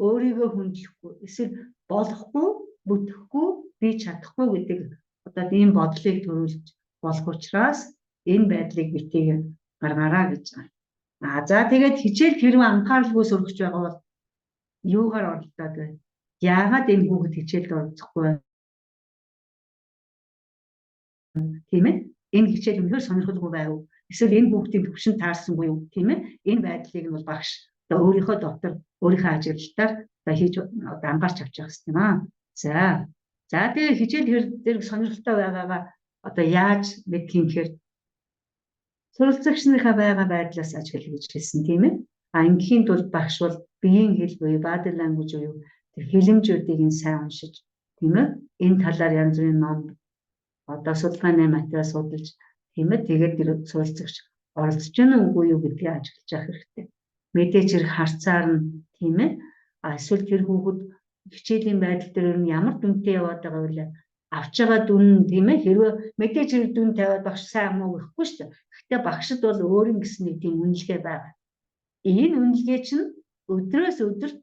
өөрийгөө хүндлэхгүй эсвэл болохгүй, бүтэхгүй, би чадахгүй гэдэг одоо ийм бодлыг төрүүлж болох учраас энэ байдлыг битгий гаргаараа гэж байна. За тэгээд хичээл хэрвээ анхааралгүй сурагч байгаа бол юугаар оролдоод вэ? Яагаад энэ хүүхэд хичээлд оролцохгүй вэ? Тийм ээ? Энэ хичээл үнэхээр сонирхолгүй байв. Эсвэл энэ хүүхдийн төвшин таарсангүй юу? Тийм ээ? Энэ байдлыг нь бол багш одоо өөрийнхөө дотор өөрийнхөө ажиглалтаар одоо хийж одоо анхаарч авч явах хэрэгтэй юм аа. За тэгээд хичээл дээр сонирхолтой байгаагаа одоо яаж мэдэх юм гэхээр суралцагчныхаа байгаа байдлаас ажиглах гэж хэлсэн тийм ээ. Ингээхийн тулд багш бол биеийн хэл буюу body language буюу тэр хэлэмжүүдийг нь сайн уншиж тийм ээ. Энэ талаар янз бүрийн ном одоо судалгааны материал судалж тийм ээ. Тэгээд тэр суралцагч оролцож байна уугүй юу гэдгийг ажиглаж явах хэрэгтэй. Мэдээж хэрэг харцаар нь тийм ээ. Эсвэл тэр хүүхэд хичээлийн байдал дээр нь ямар дүнтэй яваад байгаа вэ? Авч байгаа дүн тийм ээ. Хэрвээ мэдээж хэрэг дүн тавиад багш сайн муу гэхгүй шүү дээ. Гэхдээ багшд бол өөрийн гэсэн нэг тийм үнэлгээ байгаа. Энэ үнэлгээ чинь өдрөөс өдөрт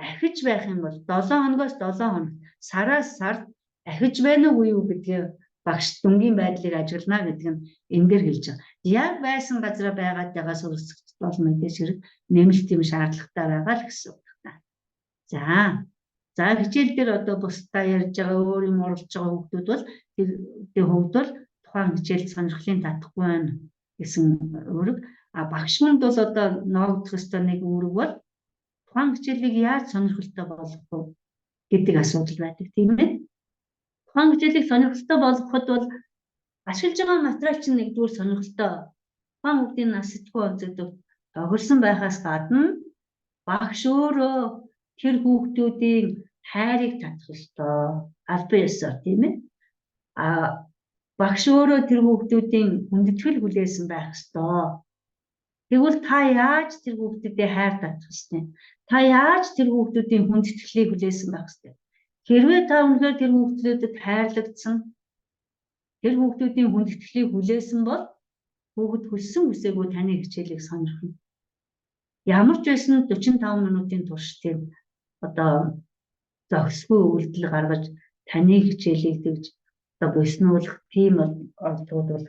ахиж байх юм бол 7 хоногоос 7 хоног, сараас сард ахиж байна уу юу гэдгийг багш дүнгийн байдлыг ажиглана гэдэг нь эндээр хэлж байгаа. Яг байсан газараа байгаад байгаа суралцагчд бол мэдээж хэрэг нэмэлт юм шаардлагатай байгаа л гэсэн үг байна. За хичээл дээр одоо бусдаа ярьж байгаа өөр юм оролцож байгаа хүүхдүүд бол тэр хувьд бол тухайн хичээлд сонирхлын татахгүй байна гэсэн үүрэг. Багш манд бол одоо ноогдох ёстой нэг үүрэг бол тухайн хичээлийг яаж сонирхолтой болгох вэ гэдэг асуудал байдаг тийм ээ. Тухайн хичээлийг сонирхолтой болгоход бол ашиглаж байгаа материал чинь нэгдүгээр сонирхолтой. Тухайн хүүхдийн нас сэтгүү онцогдов тохирсон байхаас гадна багш өөрөө тэр хүүхдүүдийн хайрыг татах ёстой. Аль биесээр тийм ээ. Багш өөрөө тэр хүүхдүүдийн хүндэтгэл хүлээсэн байх ёстой. Тэгвэл та яаж тэр хүүхдүүдэд хайр татах ёстой? Та яаж тэр хүүхдүүдийн хүндэтгэлийг хүлээсэн байх ёстой? Хэрвээ та үнэхээр тэр хүүхдүүдэд хайрлагдсан, тэр хүүхдүүдийн хүндэтгэлийг хүлээсэн бол хүүхэд хүссэн үсээгүй таны хичээлийг сонирхно. Ямар ч байсан 45 минутын турш тийм одоо зохисгүй үйлдэл гаргаж таны хичээлийг тэгж одоо боснуулах тийм оролдлууд бол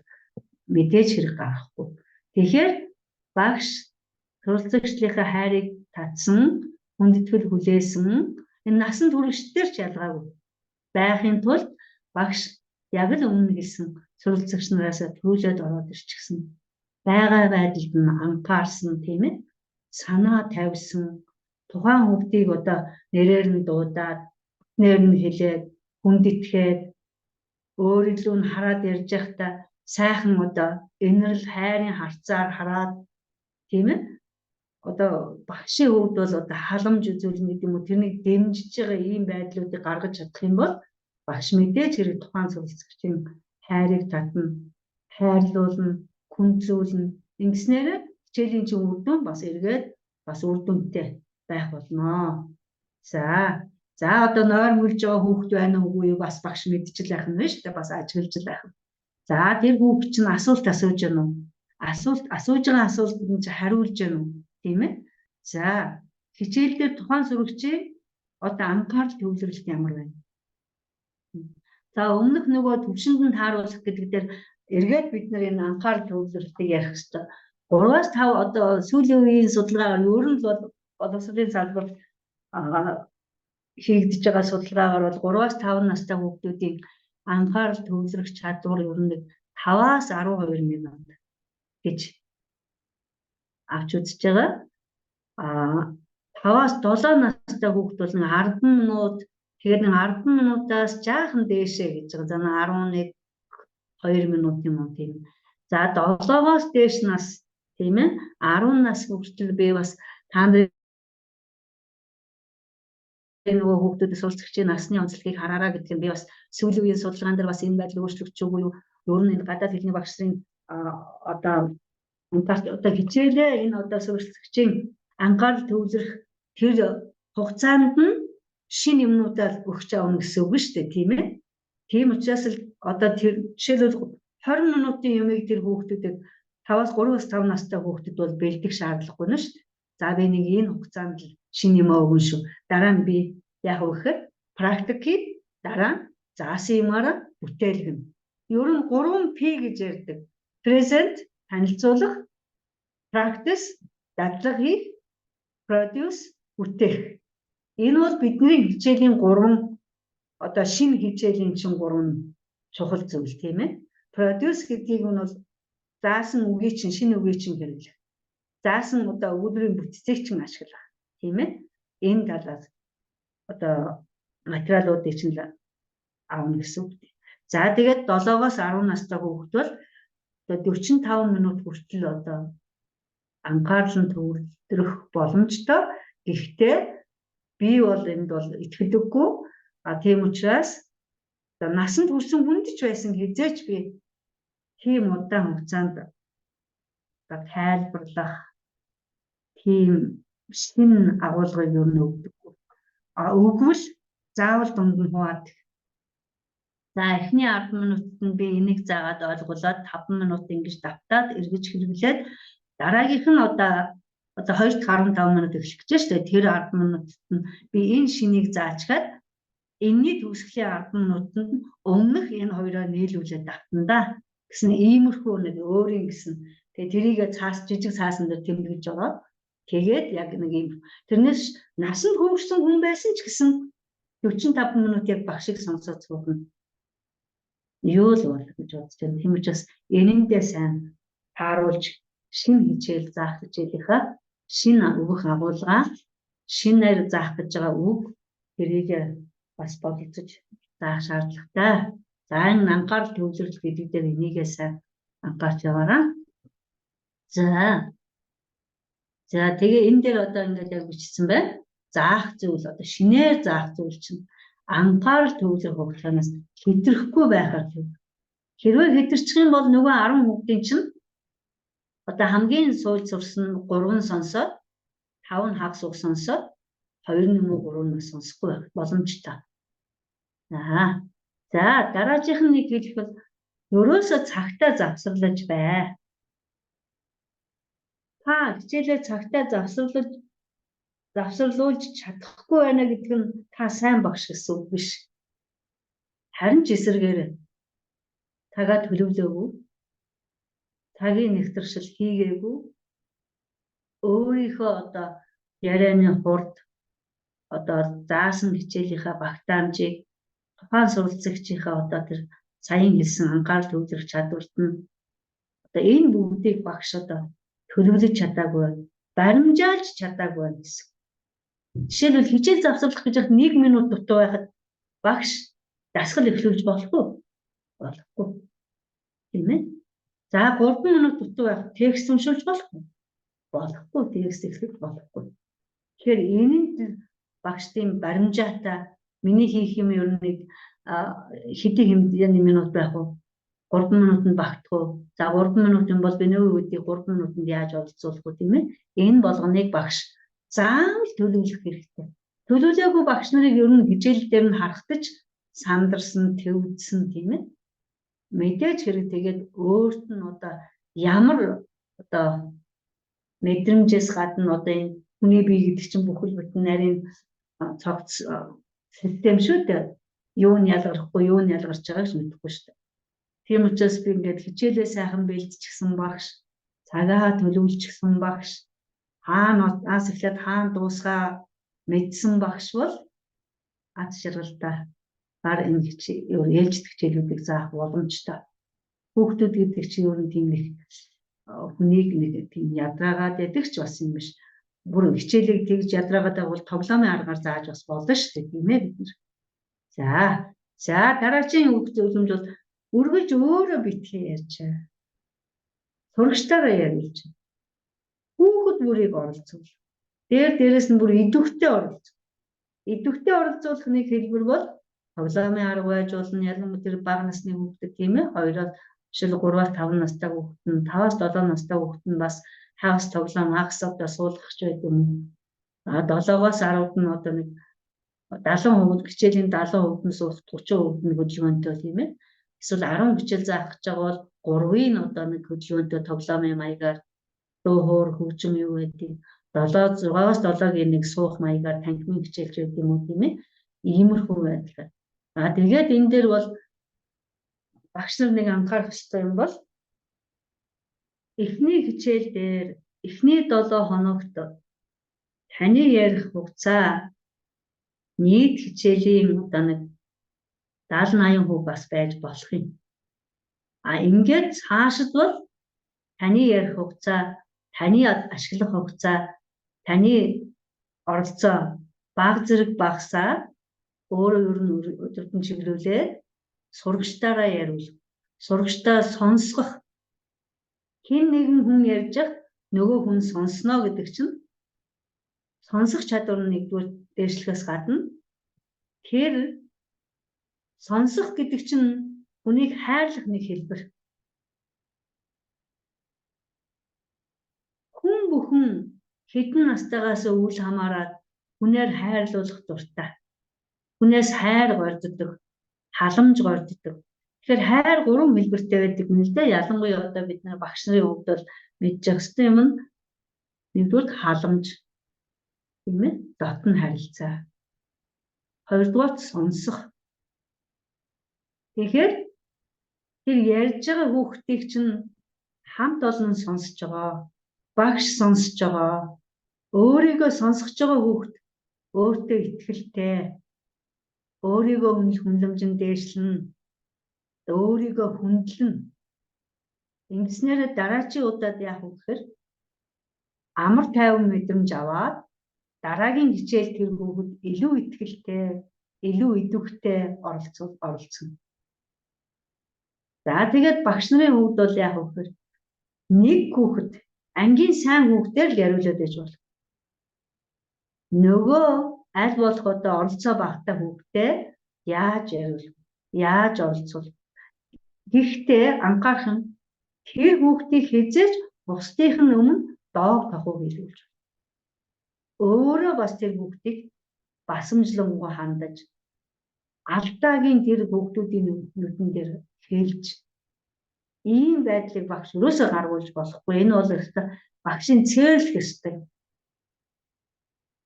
мэдээж хэрэг гарахгүй. Тэгэхээр багш суралцагчдынхаа хайрыг татсан, хүндэтгэл хүлээсэн энэ насан туршидтэр ч ялгаагүй байхын тулд багш яг л өмнө хэлсэн суралцагч нараас төлөөд ороод ирчихсэн байгаа байдалд нь анхаарсан тийм ээ. Санаа тавьсан тухайн хүүхдийг одоо нэрээр нь дуудаад, нэр нь хэлээд, хүндэтгээд өөрөлдөө нь хараад ярьж байхдаа сайхан одоо инэрл хайрын харцаар хараад тийм ээ. Одоо багшийн хувьд бол одоо халамж үзүүлнэ гэдэг юм уу тэрнийг дэмжиж байгаа ийм байдлуудыг гаргаж чадах юм бол багш мэдээж хэрэг тухайн суралцагчийн хайрыг татна, хайрлуулна, хүндлүүлнэ. Ингэснээр хичээлийн чинь үр дүн бас эргээд бас үр дүнтэй байх болно. За одоо нойр мөлж байгаа хүүхэд байна уугүй юу бас багш мэдчихэл байх нь шүү дээ. Бас ажиглаж байх. За тэр хүүхэд чинь асуулт асууж байна уу? Асууж байгаа асуултанд хариулж байна уу? Тийм ээ. За хичээл дээр тухайн сурагчийн одоо анхаарал төвлөрөлт ямар байна? За өмнөх нөгөө төвшөнд нь тааруулах гэдэг дээр эргээд бид нар энэ анхаарал төвлөрөлтийг ярих хэрэгтэй. 3-5 одоо сүүлийн үеийн судалгаагаар ер нь бол боловсролын салбарт хийгдэж байгаа судалгаагаар бол 3-5 настай хүүхдүүдийн анхаарал төвлөрөх чадвар ер нь 5-аас 12 минут гэж авч үзэж байгаа. 5-аас 7 настай хүүхд бол 10 минут тэгээд 10 минутаас жаахан дээшээ гэж байгаа. За 11 2 минут юм тийм. За 7-оос дээш нас тийм ээ 10 нас хүртэл би бас та нарын нөгөө хүүхдүүдийн суралцагчийн насны онцлогийг хараараа гэдэг нь би бас сүүлийн үеийн судалгаан дээр бас энэ байдал өөрчлөгдөж байгаа юу? Ер нь энэ гадаад хэлний багш нарын одоо хичээлээ энэ одоо суралцагчийн анхаарал төвлөрөх тэр хугацаанд нь шинэ юмнуудаар өгч авна гэсэн үг шүү дээ тийм ээ. Тийм учраас л одоо тэр жишээлбэл 20 минутын юмыг тэр хүүхдүүдэд 3-5 настай хүүхдэд бол бэлдэх шаардлагагүй нь шүү дээ. За би нэг энэ хугацаанд л шинэ юм өгнө шүү. Дараа нь би яг үхээр практикийг дараа нь заасан юмараа бүтээлгэн. Ер нь 3P гэж ярьдаг. Present танилцуулах, practice дадлага хийх, produce бүтээх. Энэ бол бидний хичээлийн 3 одоо шинэ хичээлийн чинь 3 чухал зүйл тийм ээ. Produce гэдгийг нь бол заасан үгийг чинь шинэ үгийг чинь хэрэглэх. Заасан одоо өгүүлбэрийн бүтцийг чинь ашиглах тийм ээ. Энэ талаас одоо материалуудыг чинь аавна гэсэн үг. За тэгээд 7-оос 10 настай хүүхэд бол одоо 45 минут хүртэл одоо анхаарал нь төвлөрөх боломжтой. Гэхдээ би бол энд бол итгэлгүй. Тийм учраас одоо насанд хүрсэн хүнд ч байсан хизээч би тийм удаан хугацаанд одоо тайлбарлах тийм шинэ агуулгыг юу нэгдэггүй. Өгвөл заавал дунд нь хуваад. За эхний 10 минутад нь би энийг заагаад ойлгуулад 5 минут ингэж давтаад эргэж хэрэглээд дараагийнх нь одоо 2-р 15 минут эхлэх гэж шүү дээ. Тэр 10 минутад нь би энэ шинийг заачгаад энэний төгсгөлийн 10 минутанд өмнөх энэ хоёроо нийлүүлээд давтана да гэсэн иймэрхүү нэг өөрийн гэсэн. Тэгээ тэрийг жижиг цаасан дээр тэмдэглэж ороод тэгээд яг нэг юм тэрнээс насанд хүрсэн хүн байсан ч гэсэн 45 минут яг багшиг сонсоод суугна. Юу л бол гэж бодож байна. Тийм учраас энэндээ сайн тааруулж шинэ хичээл заах хичээлийнхаа шинэ өгөх агуулгаа шинээр заах гэж байгаа үг тэрийг бас бодолцож заах шаардлагатай. За энэ анхаарал төвлөрөл гэдэг дээр энийгээ сайн анхаарч яваарай. За тэгээ энэ дээр одоо ингээд яг бичсэн байна. Заах зүйл одоо шинээр заах зүйл чинь анхаарал төвлөрөх хугацаанаас хэтрэхгүй байхаар төв. Хэрвээ хэтэрчих юм бол нөгөө 10 хүүхдийн чинь одоо хамгийн суулж сурсан 3 сонсоод 5 нь хаг суг сонсоод 2 нь муу 3 нь сонсохгүй байх боломжтой. За дараагийнх нь нэг хэлэх бол ерөөсөө цагтаа завсарлаж бай. Та хичээлээ цагтаа завсарлуулж чадахгүй байна гэдэг нь та сайн багш гэсэн үг биш. Харин ч эсрэгээр тагаа төлөвлөөгүй, цагийн нэгтршил хийгээгүй, өөрийнхөө одоо ярианы хурд одоо заасан хичээлийнхаа багтаамжийг тухайн суралцагчийнхаа одоо тэр саяхан хэлсэн анхаарал төвлөрөх чадварт нь одоо энэ бүгдийг багш одоо төлөвлөж чадаагүй, баримжаалж чадаагүй гэсэн. Жишээлбэл хичээл завсарлах гэж 1 минут дутуу байхад багш дасгал эхлүүлж болохгүй. Болохгүй. Тийм ээ. За 3 минут дутуу байхад текст уншуулж болохгүй. Болохгүй. Текст эхлэх болохгүй. Тэгэхээр энэ багштын баримжаатай миний хийх юм ер нь хэдий хэмжээний минут байх уу? 3 минутанд багтах уу? За 3 минут юм бол би нөгөө үеийг 3 минутанд яаж олцуулах вэ тийм ээ? Энэ болгоныг багш заавал төлөвлөх хэрэгтэй. Төлөвлөөгүй багш нарыг ер нь хичээл дээр нь харагдаж сандарсан, төвдсөн тийм ээ. Мэдээж хэрэг тэгээд өөрт нь одоо ямар одоо мэдрэмжээс гадна одоо энэ хүний бие гэдэг чинь бүхэл бүтэн нарийн цогц систем шүү дээ. Юу нь ялгархгүй, юу нь ялгарч байгааг ч мэдэхгүй шүү дээ. Тийм учраас би ингээд хичээлээ сайхан бэлдчихсэн багш, цагаа төлөвлөжчихсэн багш, хаанаас эхлээд хаана дуусгаа мэдсэн багш бол ад шаргалтай гар энэ ээлжид хичээлүүдийг заах боломжтой. Хүүхдүүд гэдэг чинь ер нь тийм нэг хүнийг нэг тийм ядраагаад байдаг ч бас юм биш. Бүр хичээлийг тэгж ядраагаад бол тоглоомын аргаар зааж бас болно шүү дээ тийм ээ бид нар. За дараагийн үг зөвлөмж бол үргэлж өөрөө битгий ярьчаа. Сурагчтайгаа ярьж. Хүүхэд бүрийг оролцуул. Дээрээс нь бүр идэвхтэй оролцуул. Идэвхтэй оролцуулах нэг хэлбэр бол тоглоомын арга байж болно. Ялангуяа тэр бага насны хүүхдүүд тийм ээ. 2-оос жишээл 3-аас 5 настай хүүхэд нь 5-аас 7 настай хүүхэд нь бас хагас тоглоом хагас одоо суулгах ч байд юм. 7-оос 10-д нь одоо нэг 70% хичээлийн 70% нь суулгах 30% нь хөдөлгөөнтэй тийм ээ. Эсвэл 10 хичээл заах гэж байгаа бол 3-ыг нь одоо нэг хөдөлгөөнтэй тоглоомын маягаар дуу хоор хөгжим юу гэдэг 6-аас 7-гийн нэг суух маягаар танхимын хичээлч байд юм уу тийм ээ. Иймэрхүү байдлаар. Тэгээд энэ дээр бол багш нар нэг анхаарах ёстой юм бол эхний хичээл дээр эхний 7 хоногт таны ярих хугацаа нийт хичээлийн одоо нэг 70-80 хүүг бас байж болох юм. Ингээд цаашид бол таны ярих хугацаа, таны ашиглах хугацаа, таны оролцоо баг зэрэг багасаа өөрөө ер нь өдөртөн чиглүүлээд сурагчдаараа яриул. Сурагчдаа сонсгох. Хэн нэгэн хүн ярьж нөгөө хүн сонсноо гэдэг чинь сонсох чадвар нь нэгдүгээр дээшлэхээс гадна тэр сонсох гэдэг чинь хүнийг хайрлах нэг хэлбэр. Хүн бүхэн хэдэн настайгаас үл хамааран хүнээр хайрлуулах дуртай. Хүнээс хайр горддог, халамж горддог. Тэгэхээр хайр 3 хэлбэртэй байдаг юм л да. Ялангуяа одоо бид нар багш нарын хувьд бол мэдж явах хэрэгтэй юм нь нэгдүгээр халамж, тийм ээ, дотн харилцаа. Хоёрдугаар сонсох. Тэгэхээр тэр ярьж байгаа хүүхдийг чинь хамт олон сонсож байгаа, багш сонсож байгаа, өөрийгөө сонсгож байгаа хүүхд өөртөө итгэлтэй, өөрийгөө хүнлэмжин дээшлэн, өөрийгөө хүндлэн. Ингэснээр дараачийн удаад яах вэ гэхээр амар тайван мэдрэмж аваад дараагийн хичээл тэр хүүхэд илүү итгэлтэй, илүү идэвхтэй оролцсон. За тэгээд багш нарын хувьд бол яах вэ гэхээр нэг хүүхэд ангийн сайн хүүхдээр л яриулаад байж болно. Нөгөө аль болох одоо оролцоо багтаа хүүхдээ яаж яриул, яаж оролцвол. Гэхдээ анхаарах нь тэр хүүхдийг хязгаарч бусдын өмнө доог тахуу хэлүүлж. Өөрөө бас тэр хүүхдийг басамжлангуй хандаж алдаагийн тэр хүүхдүүдийн нүдэн дээр хэлж ийм байдлыг багш юусоо гаргуулж болохгүй. Энэ бол ихтэй багшийн цээрлэх ёстой.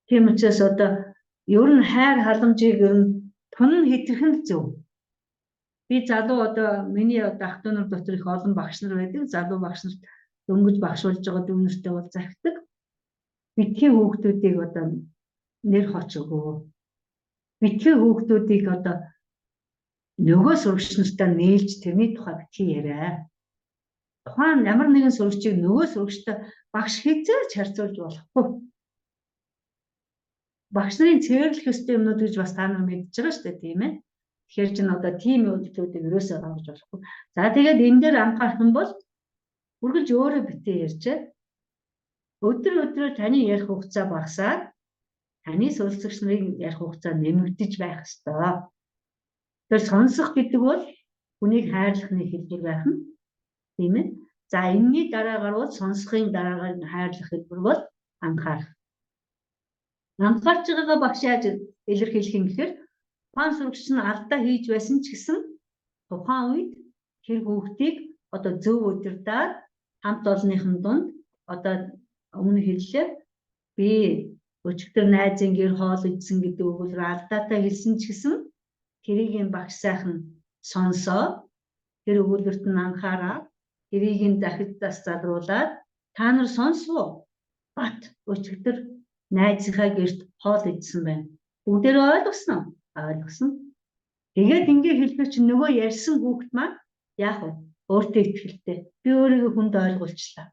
Тийм учраас одоо ер нь хайр халамжийг ер нь тун хэтэрхэн зөв. Би залуу одоо миний одоо ах トゥ нар дотор их олон багш нар байдаг. Залуу багш нарт дөнгөж багшуулж байгаа дүүнэртэй бол захидаг. Битгий хүүхдүүдийг одоо нэр хоч өгөө. Битгий хүүхдүүдийг одоо нөгөө сурагч нартай нээлж тэрний тухай битгий яриа. Тухайн ямар нэгэн сурагчийг нөгөө сурагчтай багш хязгаарч харьцуулж болохгүй. Багш нарын цэвэрлэх ёстой юмнууд гэж бас та нар мэдж байгаа шүү дээ, тийм ээ. Тэгэхээр чинь одоо тийм үйлдэлүүдийг ерөөсөө гаргаж болохгүй. За тэгээд энэ дээр анхаарах юм бол үргэлж өөрөө битээ ярьчаа. Өдөр таны ярих хугацаа багасаад таны суралцагч нарын ярих хугацаа нэмэгдэж байх ёстой. Тэгэхээр сонсох гэдэг бол хүнийг хайрлахны хэлбэр байх нь, тийм ээ. За энэний дараагаар бол сонсохын дараагаар хайрлах хэлбэр бол анхаарах. Анхаарч байгаагаа багш яаж илэрхийлэх юм гэхээр тухайн сурагч нь алдаа хийж байсан ч гэсэн тухайн үед тэр хүүхдийг одоо зөв удирдаад хамт олонныхын дунд одоо өмнө хэллээ би өчигдөр найзын гэр хоол идсэн гэдэг өгүүлбэр алдаатай хэлсэн ч гэсэн тэрийг багш сайхан сонсоод тэр өгүүлбэрт нь анхаараад тэрийг дахиж залруулад та нар сонсвоо бат өчигдөр найзынхаа гэрт хоол идсэн байна. Бүгдээрээ ойлгосноо? Ойлгосон. Тэгээд ингээ хэлбэр чинь нөгөө ярьсан хүүхэд маань яах вэ? Өөртөө итгэлтэй. Би өөрийгөө хүнд ойлгуулчлаа.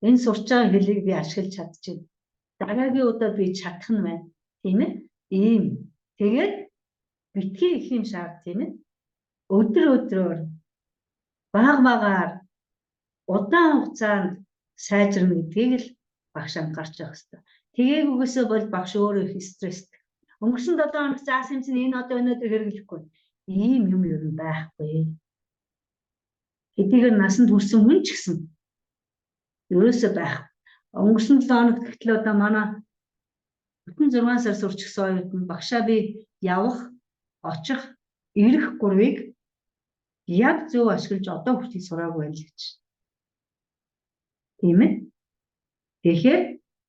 Энэ сурч байгаа хэлийг би ашиглаж чадчихэв. Дараагийн удаа би чадах нь байна. Тийм ээ? Ийм. Тэгээд битгий их юм шаард, тийм ээ? Өдрөөр багаар удаан хугацаанд сайжирна гэдгийг л багш анхаарч явах хэрэгтэй. Тэгээгүйгээсээ бол багш өөрөө их стресстэй. Өнгөрсөн 7 хоног заасан юм чинь энэ одоо өнөөдөр хэрэглэхгүй. Ийм юм ер нь байхгүй. Хэдийгээр насанд хүрсэн хүн ч гэсэн ерөөсөө байх. Өнгөрсөн 7 хоногт гэтэл одоо манай бүтэн 6 сар сурчсан оюут нь багшаа би явах, очих, ирэх 3-ыг яг зөв ашиглаж одоо хүртэл сураагүй байна л гэж. Тийм ээ? Тэгэхээр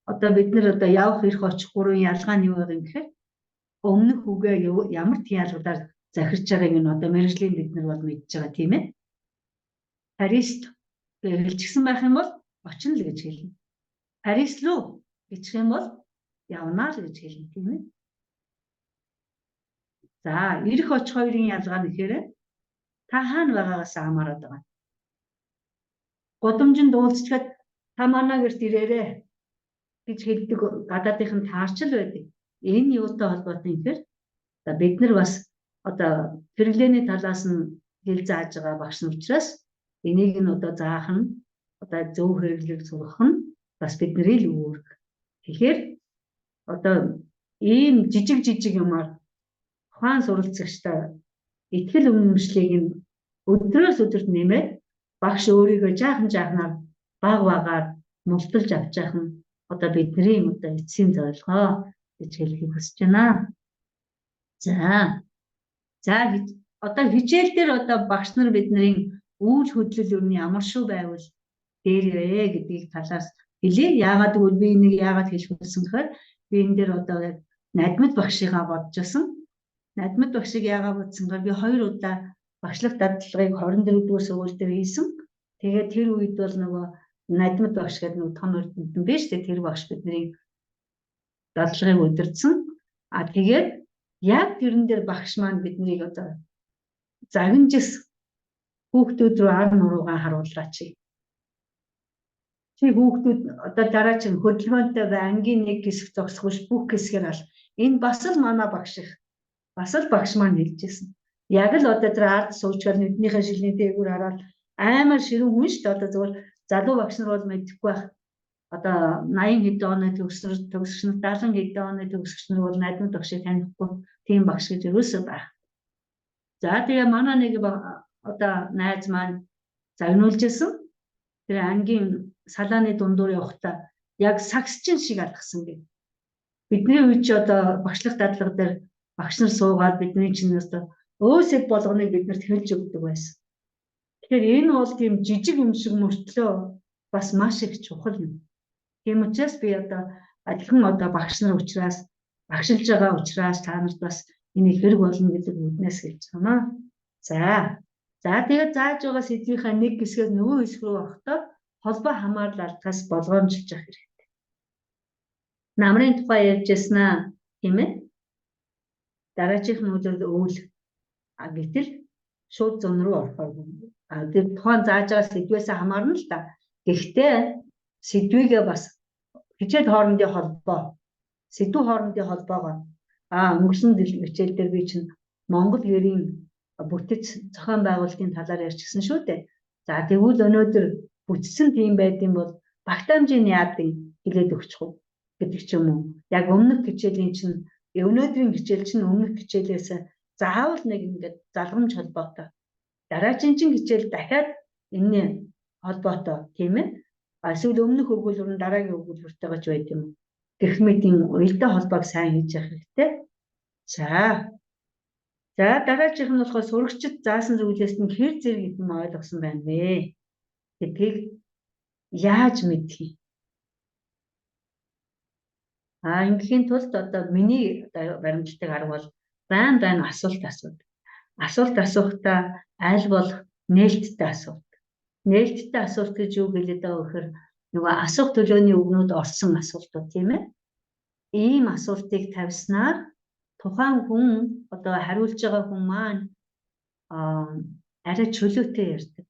одоо бид нэр одоо явах, ирэх, очих 3-ын ялгаа нь юу вэ гэхээр өмнөх үгээ ямар тиалгуудаар захирч байгааг нь одоо мэргэжлийн бид нар бол мэдж байгаа, тийм ээ? Арист хэлчихсэн байх юм бол очно л гэж хэлнэ. Парис руу бичих юм бол явнаа л гэж хэлнэ тийм ээ. За, ирэх оч хоёрын ялгаа нь гэхээр та хаана байгаагаас хамаарат байгаа. Гудамжинд уулзчаад та манай гэрт ирээрээ гэж хэлдэг гадаадынх нь таарчл байдаг. Энэ юутай холбоотой юм гэхээр бид нар бас одоо хэрэглээний талаас нь хэл зааж байгаа багш нар учраас энийг нь одоо заах нь одоо зөв хэрэглийг сургах нь бас бидний л үүрэг. Тэгэхээр одоо ийм жижиг юмар ухаан суралцагчтай итгэл үнэмшлийг нь өдрөөс өдөрт нэмээд багш өөрийгөө жааханаар багаар мулталж авч яах нь одоо бидний одоо эцсийн зорилгоо гэж хэлхийг хүсэж байна. За одоо хичээл дээр одоо багш нар бидний үйл хөдлөл юу нь ямар шүү байвал дээрээ гэдгийг талаас хэлье. Яагаад гэвэл би энийг яагаад хэлэх вэ гэхээр би энэ дээр одоо надмад багшигаа бодож байсан. Надмад багшиг яагаад бодсонгаар би 2 удаа багшлах дадлагыг 24-р сургууль дээр хийсэн. Тэгээд тэр үед бол нөгөө надмад багш гэдэг нэг том өрдөнтөн биш үү? Тэр багш бидний дадлагыг удирдсан. Тэгээд яг тэрэн дээр багш маань биднийг одоо загинжс хүүхдүүд рүү ар нуруугаа харууллаач. Чи хүүхдүүд одоо дараагийн хөдөлгөөнтэй ангийн нэг хэсэг зогсохвол бүх хэсгээр ал. Энэ бас л манай багш их. Бас л багш маань хэлжсэн. Яг л одоо тэр ард суучгаар нүднийхээ шилний дээгүүр хараад амар ширүүн хүн шүү дээ. Одоо зөвхөн залуу багш нар бол мэдэхгүй байх. Одоо 80 хэдэн оны төгсгч нар 70 хэдэн оны төгсгч нар бол найдмад багшийг танихгүй тийм багш гэж юусоо байх. За тэгээ манай нэг одоо найз маань загнуулжсэн. Тэр ангийн салааны дундуур явахдаа яг сагсчин шиг алгасан гэ. Бидний үе чи одоо багшлах дадлага дээр багш нар суугаад бидний чинь одоо өөсөд болгоныг биднэрт хэлж өгдөг байсан. Тэгэхээр энэ бол тийм жижиг юм шиг мөртлөө бас маш их чухал юм. Тийм учраас би одоо адилхан одоо багш нар учраас багшилж байгаа учраас та нарт бас энийг хэрэг болно гэдэг үгнээс хэлж байна. За тэгээд зааж байгаа сэдвийнхаа нэг хэсгээс нөгөө хэсэг рүү орохдоо холбоо хамаарлалтаас болгоомжилж явах хэрэгтэй. Намрын тухай ярьжсэнаа тийм ээ. Дараачих нь үйл гэтэл шууд зүүн рүү орохоор тэр тухайн зааж байгаа сэдвээс хамаарна л да. Гэхдээ сэдвийгээ бас хичээл хоорондын холбоо, сэдв хоорондын холбоогоо өнгөрсөн хичээл дээр би чинь Монгол гэрийн бүтэц зохион байгуулалтын талаар ярьчихсан шүү дээ. За тэгвэл өнөөдөр бүтцэн тийм байдсан бол багтаамжийн яадын хэлээд өгчих үү гэдэг ч юм уу. Яг өмнөх хичээлийн чинь өнөөдрийн хичээл чинь өмнөх хичээлээс заавал нэг ингээд залгамж холбоотой. Дараагийн чинь хичээл дахиад энэ холбоотой тийм ээ. Эсвэл өмнөх өгүүлбэр нь дараагийн өгүүлбэртэй гаж байд юм. Гэх мэтийн уялдаа холбоог сайн хийж явах хэрэгтэй. За дараачих нь болохоор сурагчид заасан зүйлээс нь хэр зэрэг юм ойлгосон байна вэ гэдгийг яаж мэдхий. Ингийн тулд одоо миний баримтлагдаг арга бол байн асуулт асуудаг. Асуулт асуухдаа аль болох нээлттэй асуулт. Нээлттэй асуулт гэж юу хэлээд байгаа вэ гэхээр нөгөө асуух төлөөний үгнүүд орсон асуултууд тийм ээ. Ийм асуултыг тавьснаар тухайн хүн одоо хариулж байгаа хүн маань арай чөлөөтэй ярьдаг.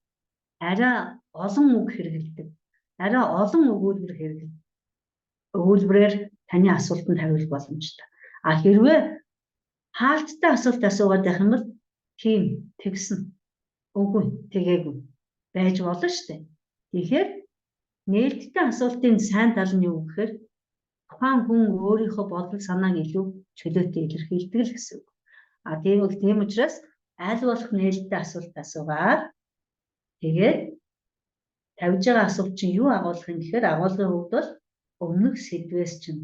Арай олон үг хэрэглэдэг. Арай олон өгүүлбэр хэрэглэдэг. Өгүүлбэрээр таны асуултанд хариулах боломжтой. Хэрвээ хаалттай асуулт асуугаад байх юм бол тийм тэгсэн. Үгүй тэгээгүй байж болно шүү дээ. Тэгэхээр нээлттэй асуултын сайн тал нь юу гэхээр тухайн хүн өөрийнхөө бодол санааг илүү чөлөөтэй илэрхийлдэг л гэсэн үг. Тийм учраас аль болох нээлттэй асуулт асуугаад тэгээд тавьж байгаа асуулт чинь юу агуулах юм гэхээр агуулгын хувьд бол өмнөх сэдвээс чинь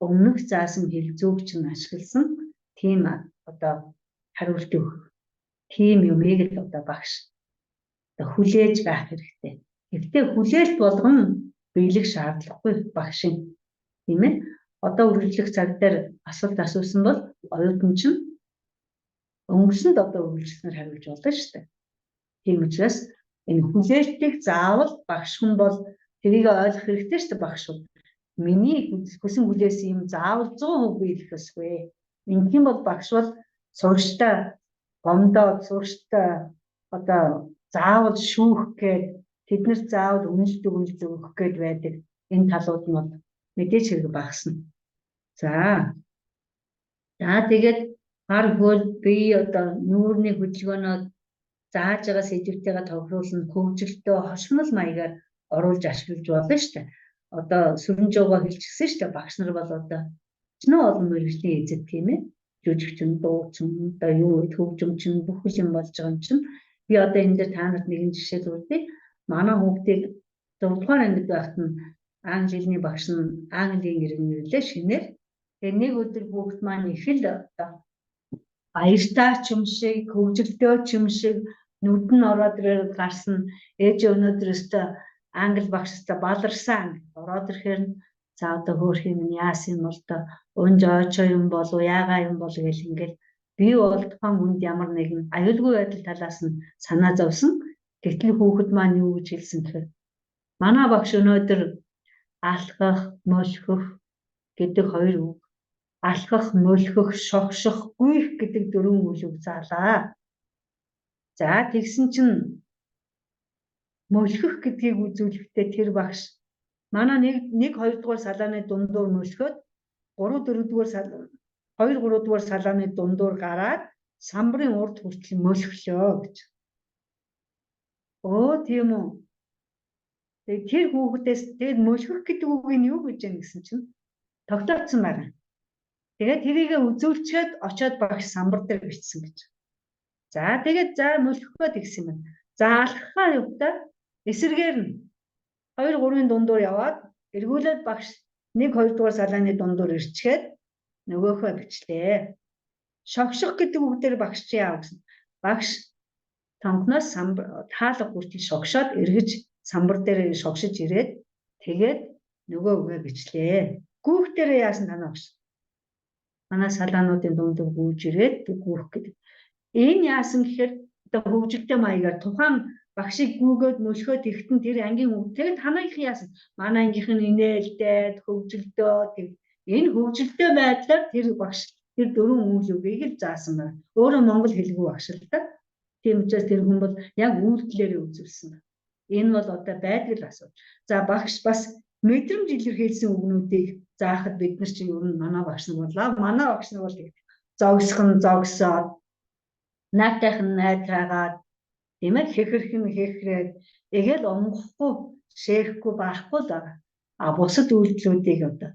өмнөх заасан хэлцүүг чинь ашигласан тийм одоо хариулт өгөх тийм юмыг л одоо багш хүлээж байх хэрэгтэй. Гэхдээ хүлээлт болгон биелэх шаардлагагүй багшийн тийм ээ. Одоо үргэлжлэх цаг дээр асуулт асуусан бол оюутан чинь өнгөрсөнд одоо үргэлжлэснээр хариулж болно шүү дээ. Тийм учраас энэ хүлээлтийг заавал багш хүн бол тэрийг ойлгох хэрэгтэй шүү дээ багш хүн. миний хүсэн хүлээсэн юм заавал 100% биелэх ёсгүй. Ингэм бол багш бол сурагчтай гомдоод сурагчтай одоо заавал шүүх гээд тэднэр заавал үнэлт өгөх гээд байдаг. Энэ талууд нь бол мэдээж хэрэг багасна. За тэгээд гар хөл бие одоо нүүрний хөдөлгөөнөд зааж байгаа сэдвтэйгээ товхруулна, хөгжилтөө хошигнол маягаар оруулж ашиглаж болно шүү дээ. Одоо сүрэн жуугаа хэлчихсэн шүү дээ. Багш нар бол одоо чинөө олон мэргэжлийн эзэд тийм ээ. Жүжигчин, дуучин, одоо юу хөгжимчин бүх юм болж байгаа юм чинь. Би одоо энэ дээр та нарт нэгэн жишээ зөвлөе. Манай хүүхдийг 4 дугаар ангид байхад нь англи хэлний багш нь английн нэр нэрлээ шинээр. Тэгээ нэг өдөр хүүхд маань их л одоо баяртай ч юм шиг, хөгжилтэй ч юм шиг нүд нь ороод ирээд гарсан. Ээж өнөөдөр өстө англи багштай баларсан. Ороод ирэхээр за одоо хөөх юм яасан юм бол одоо унж очоо юм болов яагаа юм бол гэл ингээл би бол тухайн хүнд ямар нэгэн аюулгүй байдал талаас нь санаа зовсон. Гэтэл хүүхэд маань юу гэж хэлсэн гэхээр манай багш өнөөдөр алхах, мөлхөх гэдэг хоёр үг. Алхах, мөлхөх, шогшох, гүйх гэдэг 4 үгийг заалаа. За тэгсэн чинь мөлхөх гэдгийг үзүүлэхдээ тэр багш манай 1 2 дугаар салааны дундуур мөлхөд 3 4 дугаар салааны 2 3 дугаар салааны дундуур гараад самбарын урд хүртэл мөлхлөө гэж. Тийм үү. Тэгээд тэр хүүхдээс тэгээд мөлхөх гэдэг үгийг юу гэж яана гэсэн чинь тогтоодсон байна. Тэгээд тэрийгэ үзүүлчихэд очиод багш самбар дээр бичсэн гэж. За тэгээд за мөлхөхөд гэсэн юм байна. За алхахаа явтаа эсэргээр нь 2 3-ын дундуур яваад эргүүлээд багш 1 2 дугаар салааны дундуур ирчгээд нөгөөхөө бичлээ. Шогшох гэдэг үг дээр багш чи яав гэсэн. Багш тонхноос хаалга хүртэл шогшоод эргэж самбар дээр шогшиж ирээд тэгээд нөгөө үгээ бичлээ. Гүүх дээр яасан танаа багш? Манай салаануудын дундуур гүйж ирээд гүүх гэдэг. Энэ яасан гэхээр одоо хөгжилтэй маягаар тухайн багшийг гүгөөд мөлхөөд ирэхтэн тэр ангийн үг. Тэгээд танайх яасан? Манай ангийнх нь инээлдээд хөгжилдөө тэг. Энэ хөгжилтэй байдлаар тэр багш тэр 4 үйл үгийг л заасан байна. Өөрөө монгол хэлгүй багш л да. Тийм учраас тэр хүн бол яг үйлдэлээрээ үзүүлсэн байна. Энэ бол одоо байдаг л асуудал. За багш бас мэдрэмж илэрхийлсэн үгнүүдийг заахад бид нар чинь ер нь манай багш нар болоо. Манай багш нар бол зогсхон зогсоод наатайхан найтаагаад тийм ээ хихэрхэн хихрээд эгээл онгохгүй шээхгүй байхгүй л байгаа. А бусад үйлдэлүүдийг одоо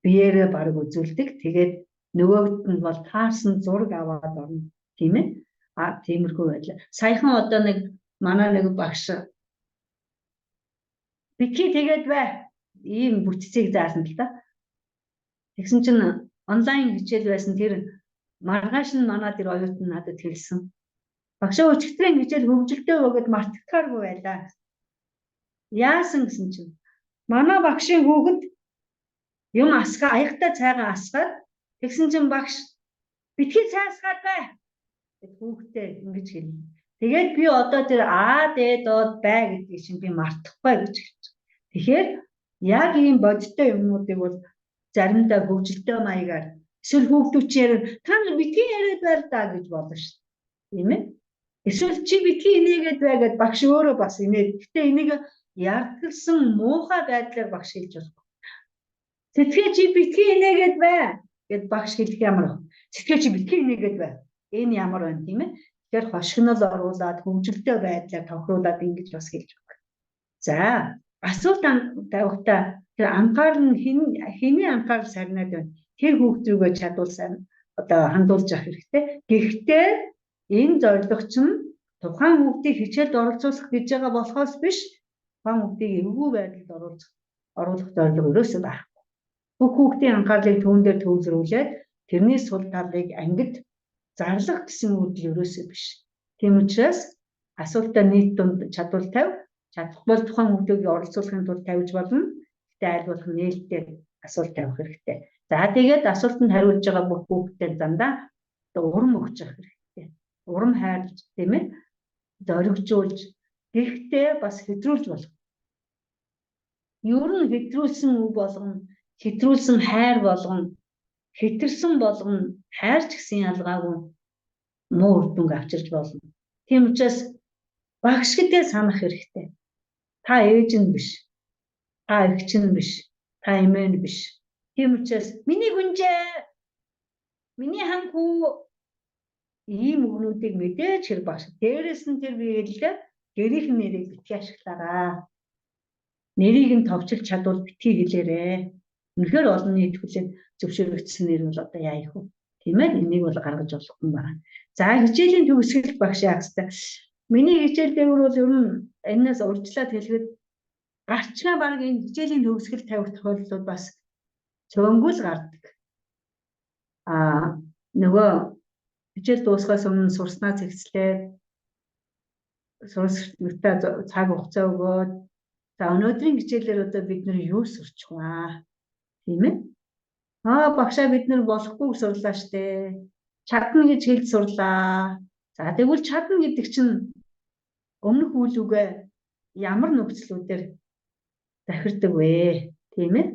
биеэрээ баг үзүүлдэг. Тэгээд нөгөөд нь бол таарсан зураг аваад орно. Тийм ээ. Тиймэрхүү байлаа. Саяхан одоо манай нэг багш битгий тэгээд бай. Ийм бүтцийг заасан л да. Тэгсэн чинь онлайн хичээл байсан тэр маргааш нь манай тэр оюутан надад хэлсэн. Багшаа өчигдрийн хичээл хөгжилтэй өгөөд мартагдахааргүй байлаа. Яасан гэсэн чинь манай багшийн хүүхэд юм аягтай цайгаа асгаад тэгсэн чинь багш битгий цайсгаад бай. Хүүхдээ ингэж хэлнэ. Тэгээд би одоо тэр дээд доод бай гэдгийг чинь би мартахгүй гэж хэлж. Тэгэхээр яг ийм бодиттой юмнуудыг бол заримдаа хөгжилтэй маягаар эсвэл хүүхдүүчээр та нар битгий яриад байл да гэж болно шүү дээ. Тийм ээ. Эсвэл чи битгий инээгээд байгаад багш өөрөө бас инээд. Гэтэ энийг ярдгалсан муухай байдлаар багш хэлж болох. Сэтгэе чи битгий инээгээд бай гэд багш хэлэх ямар вэ? Сэтгэе чи битгий инээгээд бай. Энэ ямар байна тийм ээ? Тэгэхээр хошигнол оруулаад хөгжилтэй байдлаар тохируулаад ингэж бас хэлж байна. За асуулт тавихтаа тэр анхаарал нь хэний анхаарал сарнаад байна. Тэр хүүхд рүүгээ чадвал одоо хандуулж авах хэрэгтэй. Гэхдээ энэ зорилго чинь тухайн хүүхдийг хичээлд оролцуулах гэж байгаа болохоос биш. Тухайн хүүхдийг эвгүй байдалд оруулах зорилго ерөөсөө байхгүй. Бүх хүүхдийн анхаарлыг түүн дээр төвлөрүүлээд тэрний сул талыг ангид зарлах гэсэн үйл ерөөсөө биш. Тийм учраас асуултаа нийт дунд чадвал тавь. Чадахгүй тухайн хүүхдийг оролцуулахын тулд тавьж болно. Гэтэ аль болох нээлттэй асуулт тавих хэрэгтэй. За тэгээд асуултанд хариулж байгаа бүх хүүхдэд дандаа урам өгч явах хэрэгтэй. Урам хайрлж тийм ээ зоригжуулж гэхдээ бас хэтрүүлж болох. Ер нь хэтрүүлсэн үг болгоно, хэтрүүлсэн хайр болгоно, хэтэрсэн болгоно, хайрч гэсэн ялгаагүй муу үр дүнг авчирч болно. Тийм учраас багш гэдгээ санах хэрэгтэй. Та ээж нь биш, та эгч нь биш, та эмээ нь биш. Тийм учраас миний гүнжээ, миний ханхүү ийм үгнүүдийг мэдээж хэрэг багш. Дээрээс нь тэр биелэлээ гэрийнх нь нэрийг битгий ашиглаарай. Нэрийг нь товчилж чадвал битгий хэлээрэй. Үнэхээр олон нийт хүлээд зөвшөөрөгдсөн нэр бол одоо яа их вэ? Тийм ээ, энийг бол гаргаж болохгүй байна. За хичээлийн төгсгөл багш яах вэ? Миний хичээл дээр бол ер нь энэс урьдчилаад хэлэхэд гарчгаа баг энэ хичээлийн төгсгөл тавих тохиолдлууд бас цөөнгөл гардаг. Нөгөө хичээл дуусгаас өмнө сурснаа зэгцлээд сурстай цаг хугацаа өгөөд за өнөөдрийн хичээлээр одоо бид нэр юу сурчих вэ? Тийм ээ? Багшаа бид нэр болохгүй сурлаа штэ. Чадна гэж хэлж сурлаа. За тэгвэл чадна гэдэг чинь өмнөх үйл үгээ ямар нөхцлүүдээр захирдаг вэ? Тийм ээ?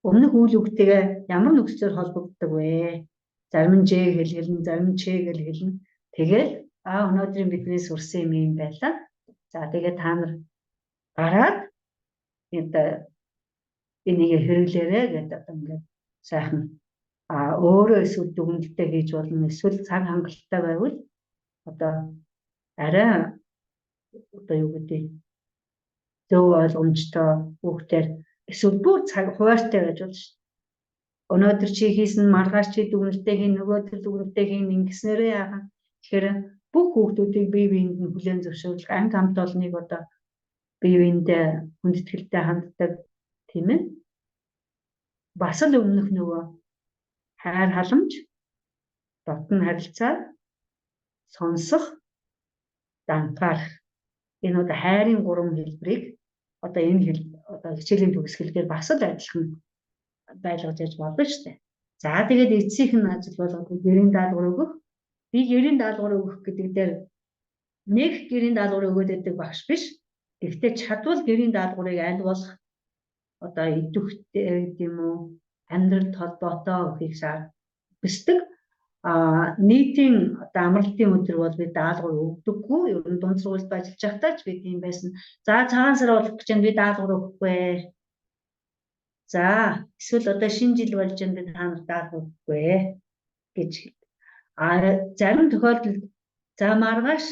Өмнөх үйл үгтэйгээ ямар нөхцлөөр холбогддог вэ? Зарим нь Ж гэж хэлнэ, зарим нь Ч гэж хэлнэ. Тэгэл өнөөдрийн бидний сурсан юм байлаа. За тэгээд та нар гараад энийг хэрэглээрэй гэдэг ингээд сайхан өөрөө эсвэл дүгнэлтээ хийж болно, эсвэл цаг хангалттай байвал одоо арай одоо юу гэдэг зөв ойлгомжтой хүүхдээр эсвэл бүр цаг хуваартай байж болно шүү дээ. Өнөөдөр чи хийсэн маргааш чи дүгнэлтээ хийн, нөгөөдөр дүгнэлтээ хийн ингэснээрээ яахан. Тэгэхээр бүх хүүхдүүдийг бие биенд нь хүлээн зөвшөөрөх анги хамт олныг одоо бие биендээ хүндэтгэлтэй ханддаг тийм ээ. Бас л өмнөх нөгөө хайр халамж, дотн харилцаа, сонсох, данхаарах энэ одоо хайрын 3 хэлбэрийг одоо энэ хичээлийн төгсгөлээр бас л адилхан байлгаж яж болно шүү дээ. За тэгээд эцсийнх нь ажил болгоод гэрийн даалгавар өгөх. Би гэрийн даалгавар өгөх гэдэг дээр нэг гэрийн даалгавар өгөөд байдаг багш биш. Гэхдээ чадвал гэрийн даалгаврыг аль болох одоо идэвхтэй гэдэг юм уу амьдралд холбоотой өгөхийг хүсдэг. Нийтийн одоо амралтын өдөр бол би даалгавар өгдөггүй. Ер нь дунд сургуульд ажиллаж байхдаа ч бид юм байсан. За цагаан сар болох гэж би даалгавар өгөхгүй. За эсвэл одоо шинэ жил болж энэ та нарт даалгавар өгөхгүй гэж. Зарим тохиолдолд за маргааш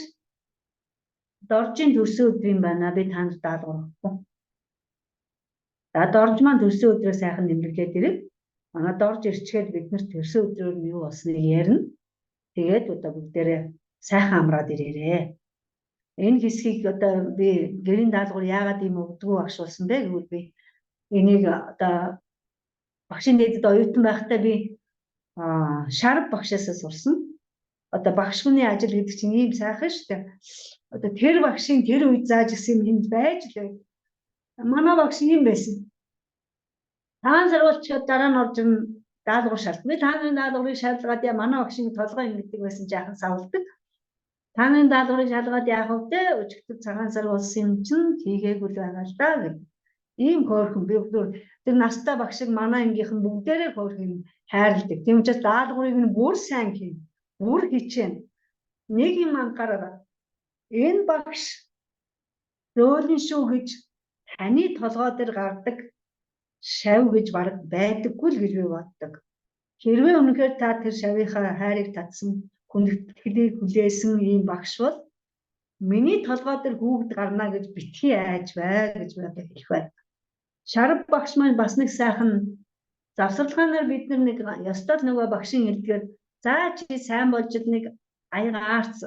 доржийн төрсөн өдөр юм байна. Би та нарт даалгавар өгөхгүй. За дорж маань төрсөн өдрөө сайхан нэмэрлээд ирэх. Дорж ирчгээд бид нарт төрсөн өдрөөр нь юу болсныг ярина. Тэгээд одоо бүгдээрээ сайхан амраад ирээрээ. Энэ хэсгийг одоо би гэрийн даалгавар яагаад ийм өгдөггүй багш болсон бэ гэвэл би энийг одоо багшийн дээдэд оюутан байхдаа би шарав багшаасаа сурсан. Одоо багш хүний ажил гэдэг чинь ийм сайхан шүү дээ. Одоо тэр багшийн тэр үед зааж ирсэн юм энд байж л бай. Манай багш ийм байсан. Таан сарвалч дараа нь орж даалгавар шаардсан. Би тааны даалгаврыг шалгаад яа манай багшийн толгой юм гэдэг байсан жаахан савлдаг. Тааны даалгаврыг шалгаад яах вэ? Өчигдөр цагаан сар болсон юм чинь хийгээгүй л байгаа л да гэх. Ийм хөөрхөн би тэр настай багшиг манай ангийнхан бүгдээрээ хөөрхөн хайрладаг. Тийм учраас даалгаврыг нь бүр сайн хийн. Бүр хичээн. Нэг юм анхаараа. Энэ багш зөөлөн шүү гэж таны толгой дээр гардаг шав гэж баг байдаггүй л гэж би боддог. Хэрвээ үнэхээр та тэр шавийнхаа хайрыг татсан, хүндэтгэлийг хүлээсэн ийм багш бол миний толгой дээр хүүхэд гарна гэж битгий айж бай гэж бодож хэлэх бай. Шарав багш маань бас нэг сайхан завсарлагаанаар бид нэг ёстой нөгөө багшийн хэлдгээр за чи сайн болж нэг аяга аарц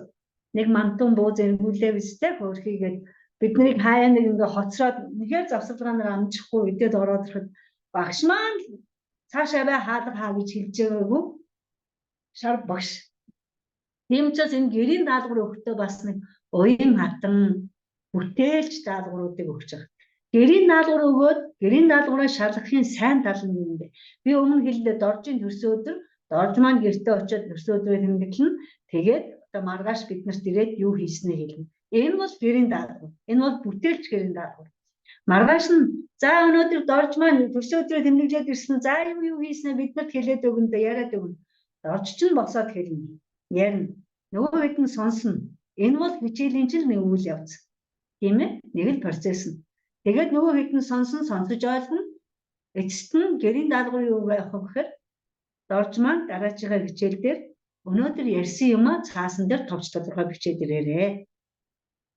нэг мантун бууз эргүүлээ бистэй хөөрхийгээд биднийг хаяа нэг ингээ хоцроод нэгээр завсарлагаанаар амжихгүй идэд ороод ирэхэд багш маань цаашаа бай хаа гэж хэлж байгаагүй шарав багш. Тийм учраас энэ гэрийн даалгавар өгөхдөө бас нэг уян хатан бүтээлч даалгавруудыг өгч байгаа. Гэрийн даалгавар өгөөд гэрийн даалгавраа шалгахын сайн тал нь юм бэ. Би өмнө хэллээ доржийн төрсөн өдөр дорж маань гэртээ очиод төрсөн өдрөө тэмдэглэн тэгээд одоо маргааш биднэрт ирээд юу хийснээ хэлнэ. Энэ бол гэрийн даалгавар. Энэ бол бүтээлч гэрийн даалгавар. Маргааш нь за өнөөдөр дорж маань төрсөн өдрөө тэмдэглээд ирсэн. За юу хийснэ биднэрт хэлээд өгнө дэ яриад өгнө. Дорж чинь босоод хэлнэ. Ярина. Нөгөө хэд нь сонсно. Энэ бол хичээлийн чинь нэг үйл явц. Тийм ээ? Нэг л процесс нь. Тэгээд нөгөө хэд нь сонсож ойлгоно. Эцэст нь гэрийн даалгавар юу байх вэ гэхээр дорж маань дараачихаа хичээл дээр өнөөдөр ярьсан юмаа цаасан дээр товч тодорхой бичээд ирээрээ.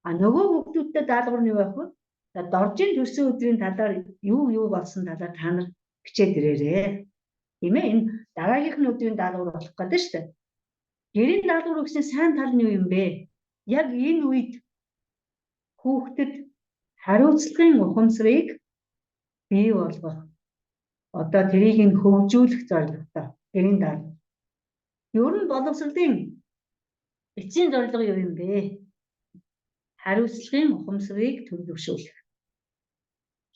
А нөгөө хүүхдүүдтэй даалгавар нь юу байх вэ? За доржийн төрсөн өдрийн талаар юу болсон талаар та нар бичээд ирээрээ. Тийм ээ? Энэ дараагийнхны өдрийн даалгавар болох гэдэг шүү дээ. Гэрийн даалгавар гэсэн сайн тал нь юу юм бэ? Яг энэ үед хүүхдэд хариуцлагын ухамсарыг бий болгох. Одоо тэрийг нь хөгжүүлэх зорилготой гэрийн даалгавар. Ер нь боловсролын эцсийн зорилго юу юм бэ? Хариуцлагын ухамсарыг төлөвшүүлэх.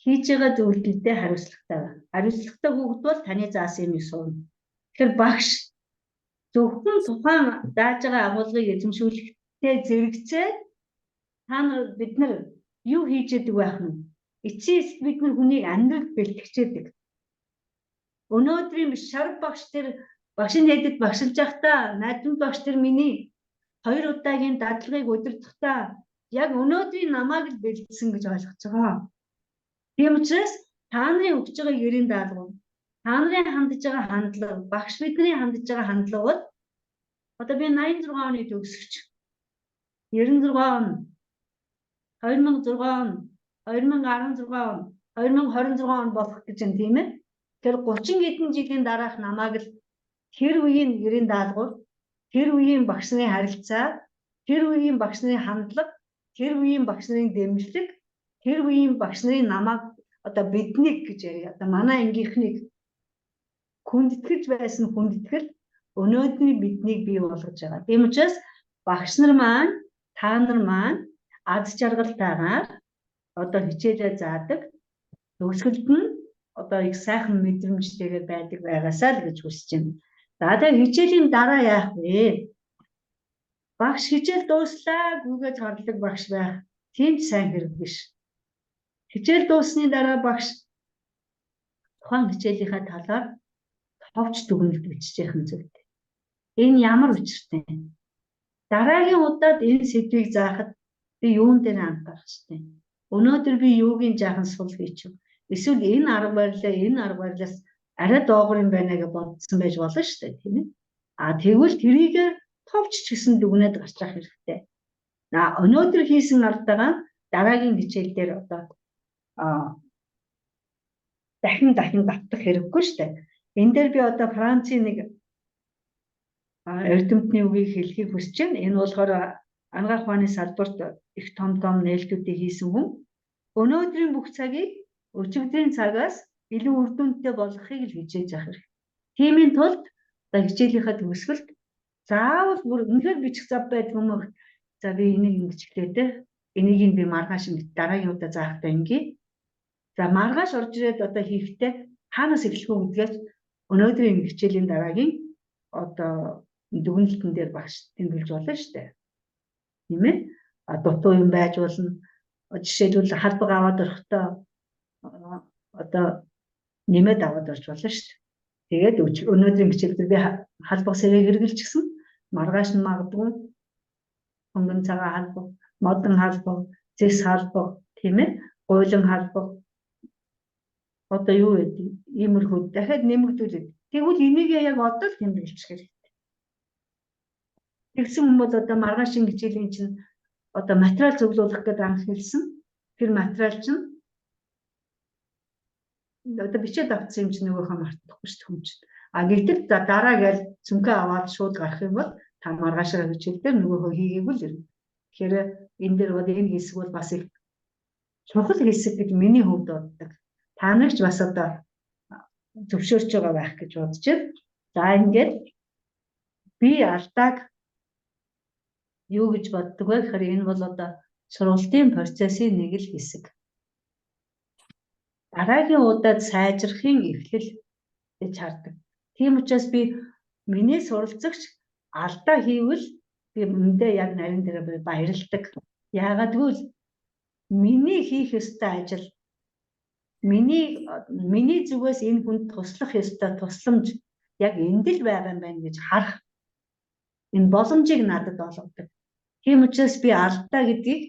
Хийж байгаа зөвлөлтөд хариуцлагатай байна. Хариуцлагатай хүүхэд бол таны заасан юмыг суурна. Тэгэхээр багш зөвхөн тухайн зааж байгаа агуулгыг эзэмшүүлэхдээ зэрэгцээ та нар бид нар юу хийж яадаг байх нь? Эцсийн бид нар хүнийг амьдрал бэлтгэжээдэг. Өнөөдрийн биш шар багш тэр багшийн хэдэд багшилж байхдаа найдвар багш тэр миний 2 удаагийн дадлагыг удирдахдаа яг өнөөдрийн намайг л бэлдсэн гэж ойлгож байгаа. Тийм учраас та нарын өгч байгаа гэрийн даалгавар, та нарын хандж байгаа хандлага, багш бидний хандж байгаа хандлага бол одоо би 86 оны төгсөгч 96 он 2006 он 2016 он 2026 он болох гэж юм тийм ээ. Тэр 30 хэдэн жилийн дараах намайг л тэр үеийн гэрийн даалгавар, тэр үеийн багш нарын харилцаа, тэр үеийн багш нарын хандлага, тэр үеийн багш нарын дэмжлэг, тэр үеийн багш нарын намайг одоо биднийг гэж яриа. Одоо манай ангийнхныг хүндэтгэж байсан хүндэтгэл өнөөдрийн биднийг бий болгож байгаа. Тийм учраас багш нар маань, та нар маань аз жаргалтайгаар одоо хичээлээ заадаг. Төгсгөлд нь одоо их сайхан мэдрэмжтэйгээр байдаг байгаасаа л гэж хүсэж байна. За тэгээд хичээлийн дараа яах вэ? Багш хичээл дууслаа гүгээд хардаг багш байх. Тийм сайн хэрэг биш. Хичээл дууссаны дараа багш тухайн хичээлийнхаа талаар товч дүгнэлт бичиж яхах нь зүйтэй. Энэ ямар учиртай вэ? Дараагийн удаад энэ сэдвийг заахад би юун дээр анхаарах ёстой? Өнөөдөр би юугийн жаахан сул хийчих. Эсвэл энэ арга барилаас арай доогор юм байна гэж бодсон байж болно шүү дээ, тийм ээ. А тэгвэл тэрийг товч ч гэсэн дүгнээд гарчих хэрэгтэй. Өнөөдөр хийсэн аргагаа дараагийн хичээл дээр одоо дахин давтах хэрэггүй шүү дээ. Энэ дээр би одоо Францын нэг эрдэмтний үгийг хэлхийг хүсэж байна. Энэ болохоор анагаах ухааны салбарт их том нээлтүүдийг хийсэн хүн. Өнөөдрийн бүх цагийг өчигдрийн цагаас илүү үр дүнтэй болгохыг л хичээж явах хэрэгтэй. Тиймийн тулд одоо хичээлийнхаа төгсгөлд заавал бүр үнэхээр бичих зав байдаг юм уу? За би энийг ингэж хэлээ. Энийг би маргааш дараагийн удаа заахтаа ингээ. За маргааш орж ирээд одоо хийхдээ хаанаас эхлэх вэ гэдгээс өнөөдрийн хичээлийн дараагийн одоо дүгнэлтэн дээр багш тэмдэглэж болно шүү дээ. Тийм ээ? Дутуу юм байж болно. Жишээлбэл халбаг аваад орохдоо одоо нэмээд аваад орж болно шүү дээ. Тэгээд өнөөдрийн хичээл дээр би халбаг сэрэг хэрэгжилчихсэн. Маргааш нь магадгүй хөнгөн цагаан халбаг, модон халбаг, зэс халбаг, тийм ээ? Гуйлан халбаг. Одоо юу гэдэг? Иймэрхүү дахиад нэмэгдүүлээд. Тэгвэл энийг яг одоо л тэмдэглэж хэрэгтэй. Тэгсэн юм бол одоо маргаашийн хичээлийн чинь одоо материал зөвлөх гэдэг анх хэлсэн. Тэр материал чинь одоо бичээд авсан юм чинь нөгөөхөө мартахгүй шүү дээ хүн чинь. Гэтэл дараа гээл цүнхээ аваад шууд гарах юм бол та маргаашаа хичээл дээр нөгөөхөө хийгээгүй л ирнэ. Тэгэхээр энэ дээр бол энэ хэсэг бол бас их чухал хэсэг гэж миний хувьд боддог. Та нарч бас одоо зөвшөөрч байгаа байх гэж бодож байна. За ингээд би алдааг юу гэж боддог вэ гэхээр энэ бол одоо сургалтын процессын нэг л хэсэг. Дараагийн удаад сайжрахын эхлэл гэж хардаг. Тийм учраас би миний суралцагч алдаа хийвэл би өндөө яг нарийн дээр баярлдаг. Яагаад гэвэл миний хийх ёстой ажил миний зүгээс энэ хүнд туслах ёстой тусламж яг энд л байгаа юм байна гэж харах энэ боломжийг надад олгодог. Тийм учраас би алдаа гэдгийг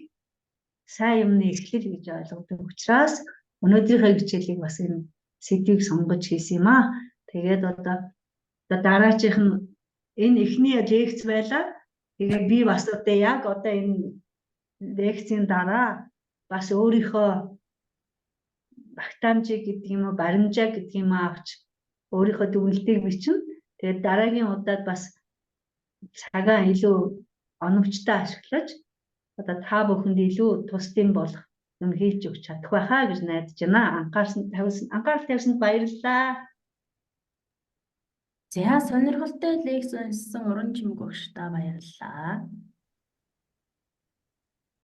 сайн юмны эхлэл гэж ойлгодог учраас өнөөдрийнхөө хичээлийг бас энэ сэдвийг сонгож хийсэн юм аа. Тэгээд одоо дараачих нь энэ эхний лекц байлаа. Тэгээд би бас одоо яг одоо энэ лекцийн дараа бас өөрийнхөө багтаамжийг гэдэг юм уу, баримжаа гэдэг юм авч өөрийнхөө дүгнэлтийг бичнэ. Тэгээд дараагийн удаад бас цагаа илүү оновчтой ашиглаж одоо та бүхэнд илүү тусдын болох юм хийж өгч чадах байхаа гэж найдаж байна. Анхаарал тавьсанд баярлалаа. За сонирхолтой лекц уншсан уран чимэг багш та баярлалаа.